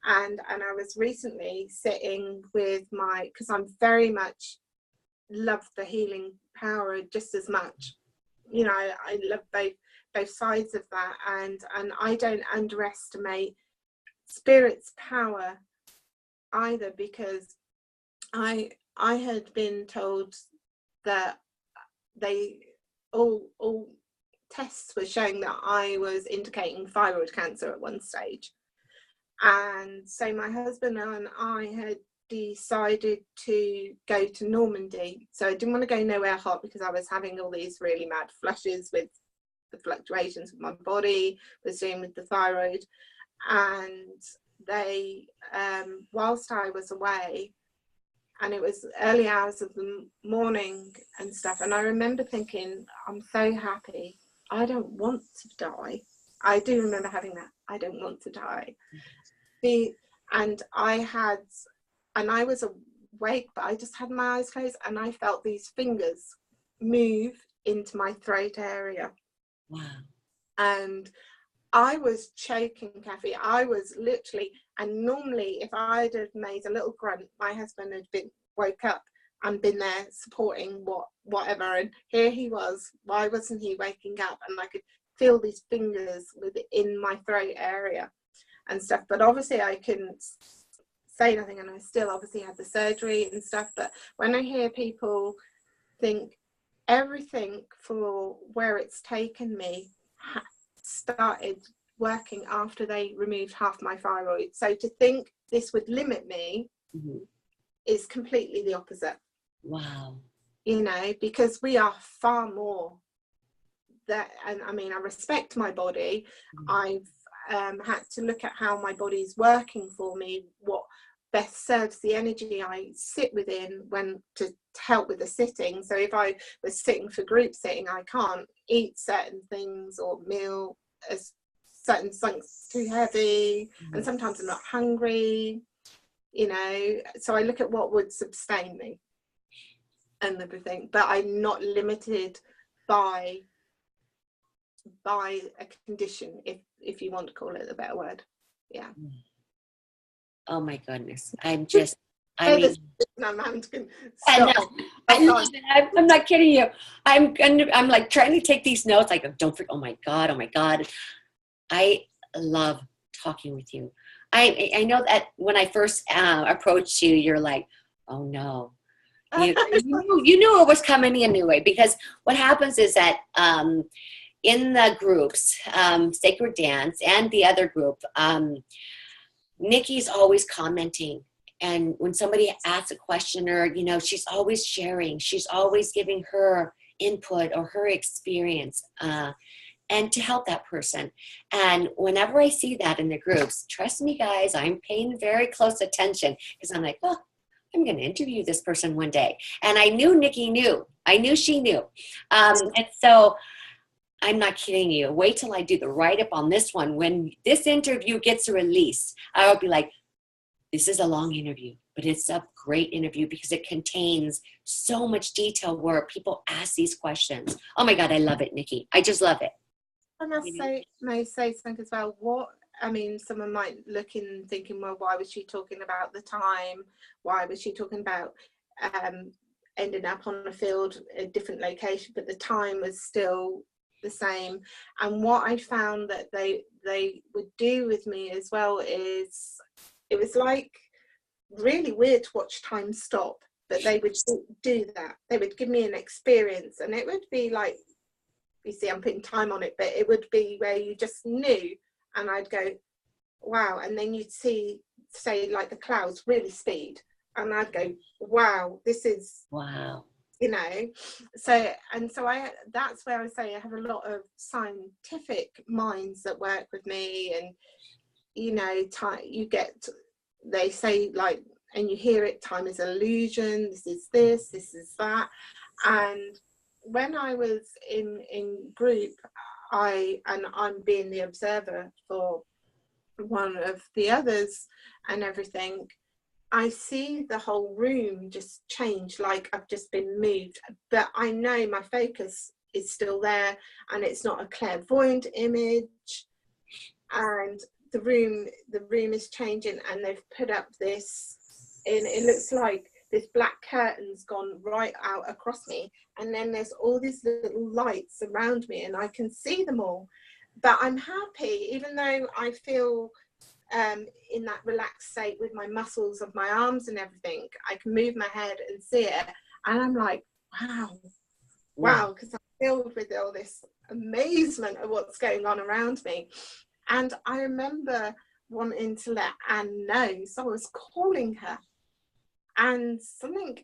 And I was recently sitting with because I'm very much love the healing power just as much, you know, I love both sides of that, and I don't underestimate spirit's power either, because I had been told that all tests were showing that I was indicating thyroid cancer at one stage. And so my husband and I had decided to go to Normandy. So I didn't want to go nowhere hot, because I was having all these really mad flushes with the fluctuations of my body, was doing with the thyroid. And they, whilst I was away, and it was early hours of the morning and stuff, and I remember thinking, I'm so happy. I don't want to die. I do remember having that. I don't want to die. And I was awake, but I just had my eyes closed, and I felt these fingers move into my throat area.
Wow.
And I was choking, Kathy. I was literally, and normally if I'd have made a little grunt, my husband had been woke up and been there supporting whatever, and here he was. Why wasn't he waking up? And I could feel these fingers within my throat area and stuff. But obviously I couldn't say nothing, and I still obviously had the surgery and stuff. But when I hear people think everything for where it's taken me started working after they removed half my thyroid, so to think this would limit me is completely the opposite.
Wow.
You know, because we are far more that, and I mean, I respect my body. I've had to look at how my body's working for me, what best serves the energy I sit within when to help with the sitting. So if I was sitting for group sitting, I can't eat certain things or meal as certain things too heavy, and sometimes I'm not hungry, you know, so I look at what would sustain me and everything, but I'm not limited by a condition, if you want to call it a better word. Yeah.
Oh my goodness. I'm just, I mean, I'm not kidding you. I'm like trying to take these notes. Like, don't forget, oh my God. I love talking with you. I know that when I first approached you, you're like, oh no. You knew it was coming anyway, because what happens is that in the groups, Sacred Dance and the other group, Niki's always commenting. And when somebody asks a question, or, you know, she's always sharing, she's always giving her input or her experience, and to help that person. And whenever I see that in the groups, trust me, guys, I'm paying very close attention, because I'm like, oh, I'm going to interview this person one day. And I knew Niki knew. I knew she knew. And so I'm not kidding you. Wait till I do the write-up on this one. When this interview gets released, I'll be like, this is a long interview, but it's a great interview because it contains so much detail where people ask these questions. Oh my God, I love it, Niki. I just love it.
And I may say something as well. I mean, someone might look in thinking, well, why was she talking about the time? Why was she talking about ending up on a field, a different location, but the time was still the same? And what I found that they would do with me as well is, it was like really weird to watch time stop, but they would do that. They would give me an experience, and it would be like, you see, I'm putting time on it, but it would be where you just knew, and I'd go, wow. And then you'd see, say, like the clouds really speed, and I'd go, wow, this is,
wow,
you know. So that's where I say I have a lot of scientific minds that work with me. And, you know, they say, like, and you hear it, time is illusion, this is that. And when I was in group, I'm being the observer for one of the others and everything, I see the whole room just change, like I've just been moved, but I know my focus is still there, and it's not a clairvoyant image, and the room is changing, and they've put up this, and it looks like this black curtain's gone right out across me, and then there's all these little lights around me, and I can see them all. But I'm happy, even though I feel in that relaxed state with my muscles of my arms and everything. I can move my head and see it, and I'm like, wow, because I'm filled with all this amazement of what's going on around me. And I remember wanting to let Anne know, so I was calling her, and something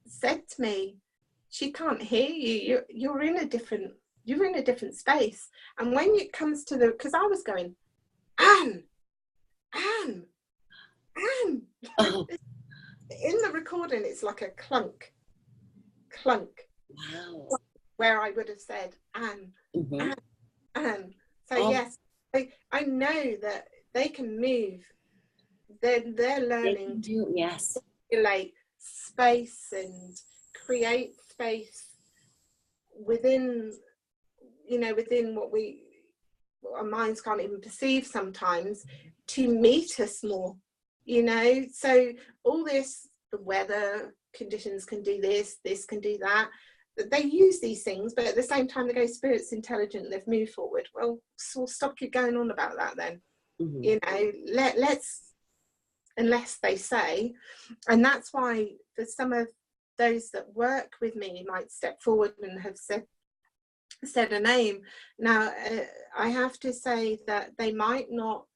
said to me, she can't hear you. You're in a different space. And when it comes to because I was going, Anne. Oh. In the recording, it's like a clunk.
Wow.
Where I would have said Anne. Anne. So yes, I know that they can move. They're learning
to yes,
manipulate space and create space within what we our minds can't even perceive sometimes, to meet us more, you know. So all this, the weather conditions can do this, this can do that. They use these things, but at the same time they go, spirit's intelligent, they've moved forward. Well, so stop you going on about that then. Mm-hmm. You know, let's, unless they say. And that's why for some of those that work with me might step forward and have said a name. Now, I have to say that they might not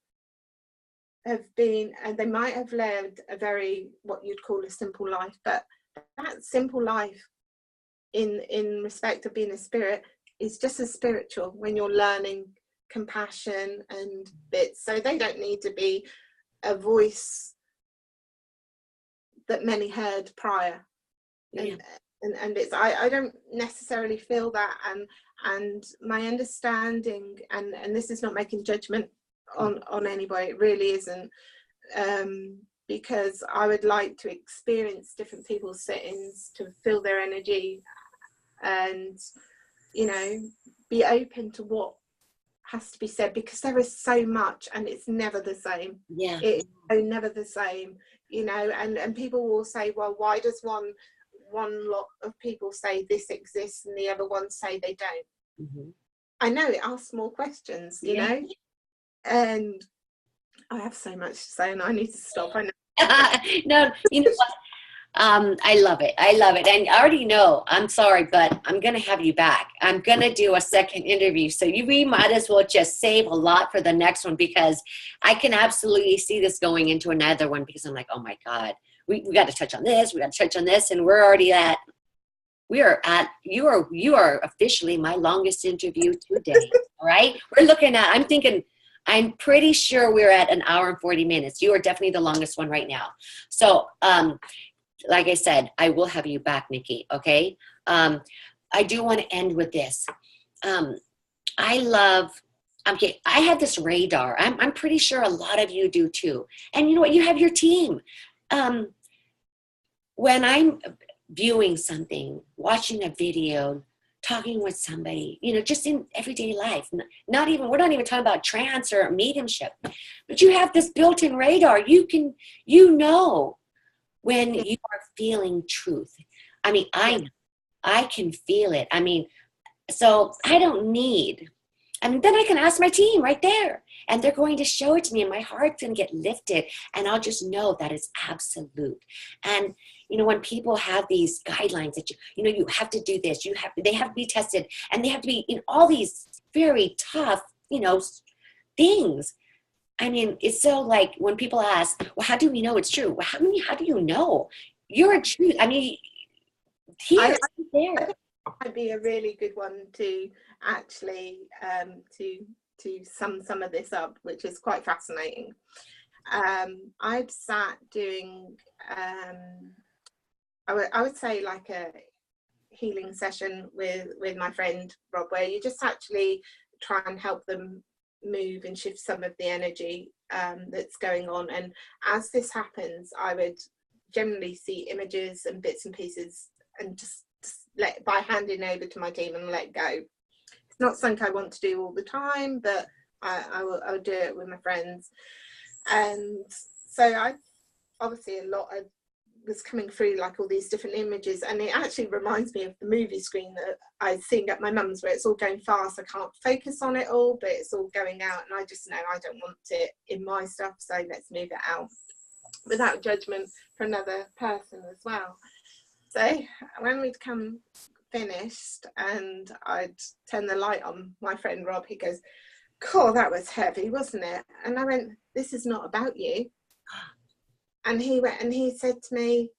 have been, and they might have led a very, what you'd call a simple life, but that simple life in respect of being a spirit is just as spiritual when you're learning compassion and bits. So they don't need to be a voice that many heard prior. Yeah. And it's, I don't necessarily feel that, and my understanding, and this is not making judgment on anybody, it really isn't, because I would like to experience different people's settings, to feel their energy, and, you know, be open to what has to be said, because there is so much and it's never the same. Yeah, it's never the same, you know. And people will say, well, why does one lot of people say this exists and the other ones say they don't? Mm-hmm. I know it asks more questions, you know, and I have so much to say and I need to stop. I know.
No, you know what? I love it. I love it. And I already know, I'm sorry, but I'm going to have you back. I'm going to do a second interview. So we might as well just save a lot for the next one, because I can absolutely see this going into another one, because I'm like, oh my God, we got to touch on this. We got to touch on this. And you are officially my longest interview today. All right. I'm pretty sure we're at 1 hour and 40 minutes. You are definitely the longest one right now. So, like I said, I will have you back, Niki. Okay. I do want to end with this. I have this radar. I'm pretty sure a lot of you do too. And you know what? You have your team. When I'm viewing something, watching a video, talking with somebody, you know, just in everyday life, we're not even talking about trance or mediumship, but you have this built-in radar. You know when you are feeling truth. I mean, I can feel it. I mean, so I don't need, then I can ask my team right there, and they're going to show it to me, and my heart's going to get lifted, and I'll just know that it's absolute. And, you know, when people have these guidelines that you have to do this, they have to be tested, and they have to be in all these very tough, you know, things. I mean, it's so like when people ask, well, how do we know it's true? Well, how do you know you're a truth? I mean, here, there.
Might be a really good one to actually to sum some of this up, which is quite fascinating. I've sat doing I would say like a healing session with my friend Rob, where you just actually try and help them move and shift some of the energy that's going on. And as this happens, I would generally see images and bits and pieces, and just by handing over to my team and let go. It's not something I want to do all the time, but I'll do it with my friends. And so I obviously a lot of was coming through, like all these different images, and it actually reminds me of the movie screen that I sing at my mum's, where it's all going fast. I can't focus on it all, but it's all going out, and I just know I don't want it in my stuff, so let's move it out without judgment for another person as well. So when we'd come finished and I'd turn the light on, my friend Rob, he goes, "Cool, that was heavy, wasn't it?" And I went, "This is not about you." And he went and he said to me,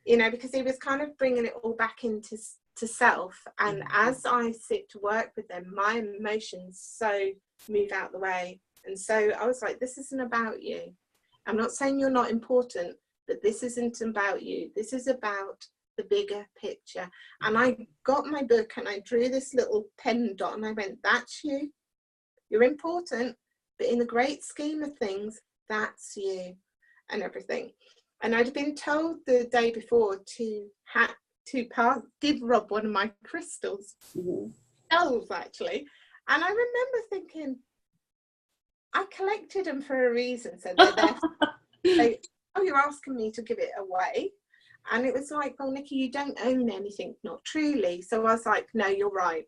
you know, because he was kind of bringing it all back into self. And as I sit to work with them, my emotions so move out the way. And so I was like, this isn't about you. I'm not saying you're not important, but this isn't about you. This is about the bigger picture. And I got my book and I drew this little pen dot and I went, that's you. You're important, but in the great scheme of things, that's you. And everything. And I'd been told the day before to give Rob one of my crystals, actually. And I remember thinking, I collected them for a reason, so they're there. So, oh, you're asking me to give it away. And it was like, well, Niki, you don't own anything, not truly. So I was like, no, you're right,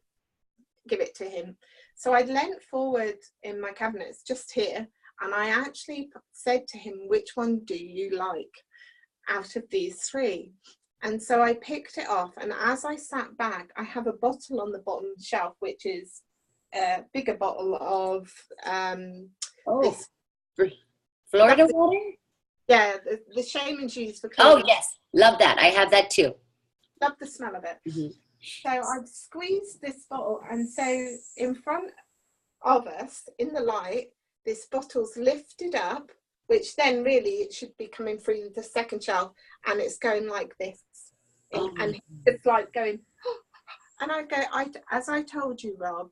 give it to him. So I leant forward in my cabinets just here, and I actually said to him, which one do you like out of these three? And so I picked it off, and as I sat back, I have a bottle on the bottom shelf, which is a bigger bottle of this
Florida water.
Yeah, the shaman's use for
cleaning.
cleaning.
Oh yes, love that. I have that too.
Love the smell of it. Mm-hmm. So I've squeezed this bottle, and so in front of us in the light, this bottle's lifted up, which then really it should be coming through the second shelf, and it's going like this, and it's like going, and I go, as I told you, Rob,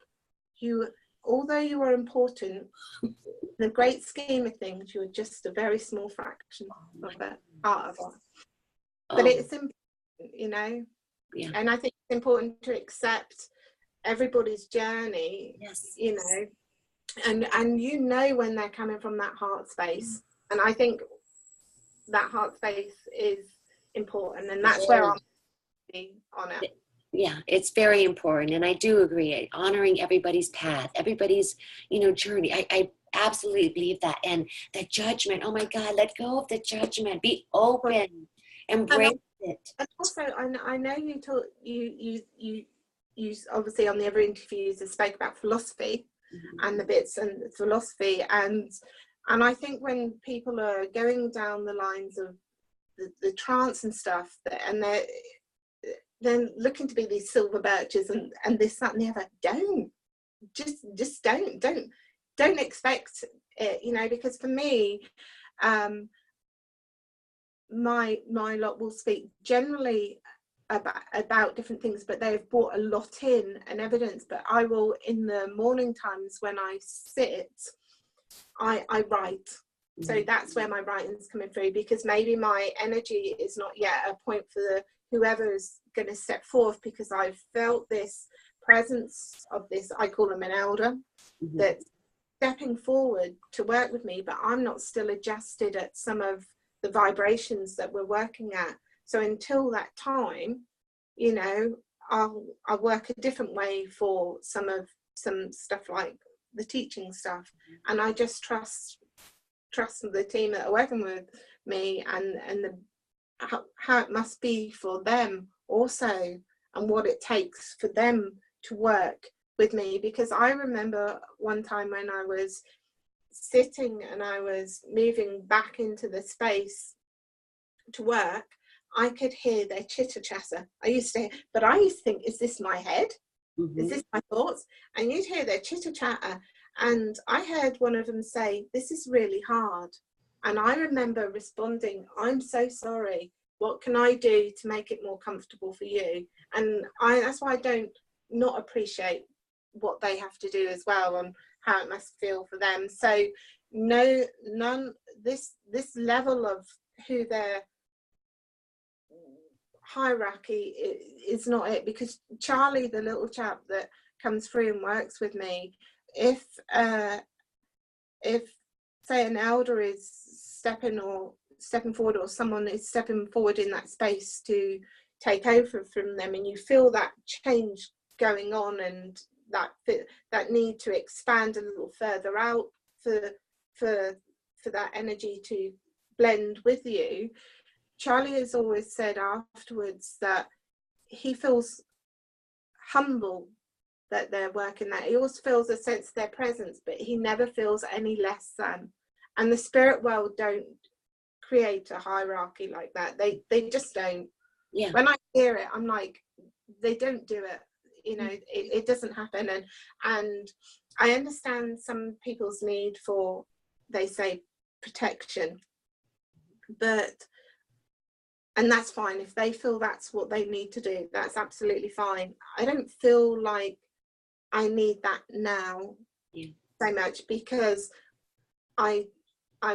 although you are important, in the great scheme of things, you're just a very small fraction of it, part of it. But it's important, you know.
Yeah.
And I think it's important to accept everybody's journey.
Yes.
You know, and you know when they're coming from that heart space, and I think that heart space is important, and that's where I'm on it.
Yeah, it's very important, and I do agree. Honoring everybody's path, everybody's, journey. I absolutely believe that. And the judgment. Oh my God, let go of the judgment. Be open, embrace it.
And also, I know you obviously on the other interviews have spoke about philosophy, mm-hmm. and the bits and philosophy, and I think when people are going down the lines of the trance and stuff, and they're then looking to be these silver birches and this, that, and the other, just don't expect it, because for me, my lot will speak generally about different things, but they've brought a lot in and evidence. But I will, in the morning times when I sit, I write. So that's where my writing's coming through, because maybe my energy is not yet a point for whoever's going to step forth, because I've felt this presence of this, I call them an elder, mm-hmm. that's stepping forward to work with me, but I'm not still adjusted at some of the vibrations that we're working at. So until that time, I'll work a different way for some stuff like the teaching stuff, and I just trust the team that are working with me, and how it must be for them also, and what it takes for them to work with me. Because I remember one time when I was sitting and I was moving back into the space to work, I could hear their chitter chatter. I used to think, is this my head? Mm-hmm. Is this my thoughts? And you'd hear their chitter chatter, and I heard one of them say, "This is really hard." And I remember responding, "I'm so sorry. What can I do to make it more comfortable for you?" And that's why I don't not appreciate what they have to do as well, and how it must feel for them. So this level of who their hierarchy is not it, because Charlie, the little chap that comes through and works with me, if say an elder is stepping forward, or someone is stepping forward in that space to take over from them, and you feel that change going on, and that need to expand a little further out for that energy to blend with you, Charlie has always said afterwards that he feels humble that they're working that. He always feels a sense of their presence, but he never feels any less than. And the spirit world don't create a hierarchy like that. They just don't.
Yeah.
When I hear it, I'm like, they don't do it. It doesn't happen. And I understand some people's need for, they say, protection, and that's fine. If they feel that's what they need to do, that's absolutely fine. I don't feel like I need that now so much, because I've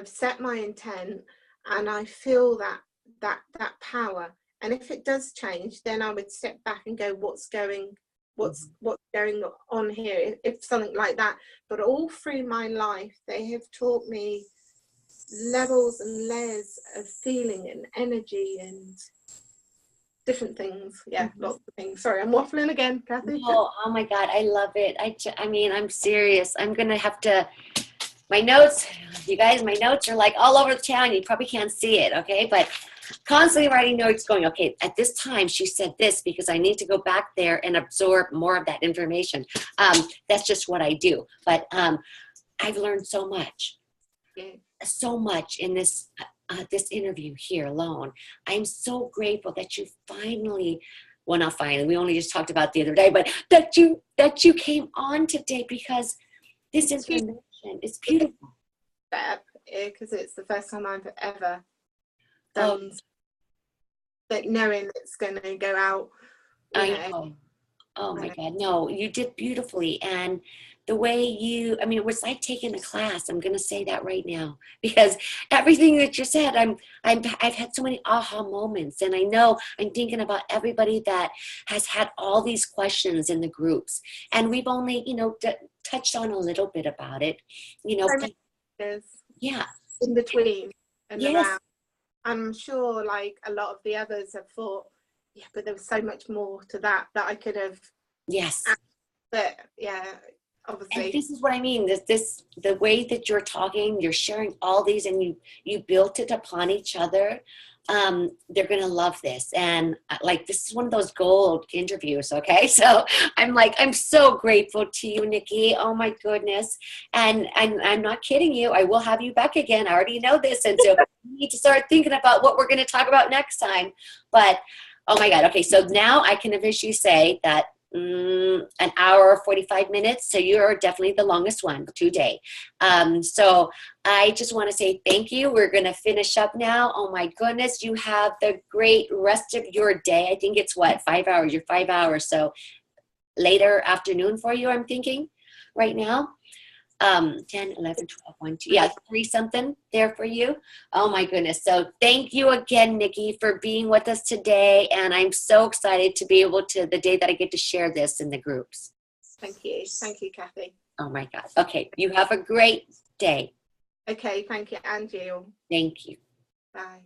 set my intent, and I feel that power. And if it does change, then I would step back and go, what's going what's going on here, if something like that. But all through my life, they have taught me levels and layers of feeling and energy and different things. Yeah, lots of things. Sorry, I'm waffling again, Kathy.
Oh my God, I love it. I mean, I'm serious. I'm gonna have to. My notes, you guys, my notes are like all over the town. You probably can't see it, okay? But constantly writing notes going, okay, at this time she said this because I need to go back there and absorb more of that information. That's just what I do. But I've learned so much. So much in this this interview here alone. I'm so grateful that you finally, well, not finally, we only just talked about the other day, but that you came on today, because this information is beautiful.
Because it's the first time I've ever done that, knowing it's going to go out.
I know. Oh my God, no, you did beautifully. And the way I mean, it was like taking a class. I'm going to say that right now, because everything that you said, I've had so many aha moments. And I know I'm thinking about everybody that has had all these questions in the groups. And we've only, touched on a little bit about it, yeah.
In between and
yes.
around. I'm sure like a lot of the others have thought, yeah, but there was so much more to that I could have.
Yes.
But yeah, obviously.
And this is what I mean. The way that you're talking, you're sharing all these, and you built it upon each other. They're gonna love this, and like, this is one of those gold interviews. Okay, so I'm so grateful to you, Niki. Oh my goodness, and I'm not kidding you. I will have you back again. I already know this, and so we need to start thinking about what we're going to talk about next time. But oh my God, okay, so now I can officially say that an hour 45 minutes, so you're definitely the longest one today. So I just want to say thank you. We're going to finish up now. Oh my goodness, you have the great rest of your day. I think it's 5 hours. You're 5 hours, so later afternoon for you, I'm thinking right now. 10, 11, 12, 1, 2, yeah, 3 something there for you. Oh my goodness. So thank you again, Niki, for being with us today. And I'm so excited to be able to, the day that I get to share this in the groups.
Thank you. Thank you, Kathy.
Oh my God. Okay. You have a great day.
Okay. Thank you, and you.
Thank you.
Bye.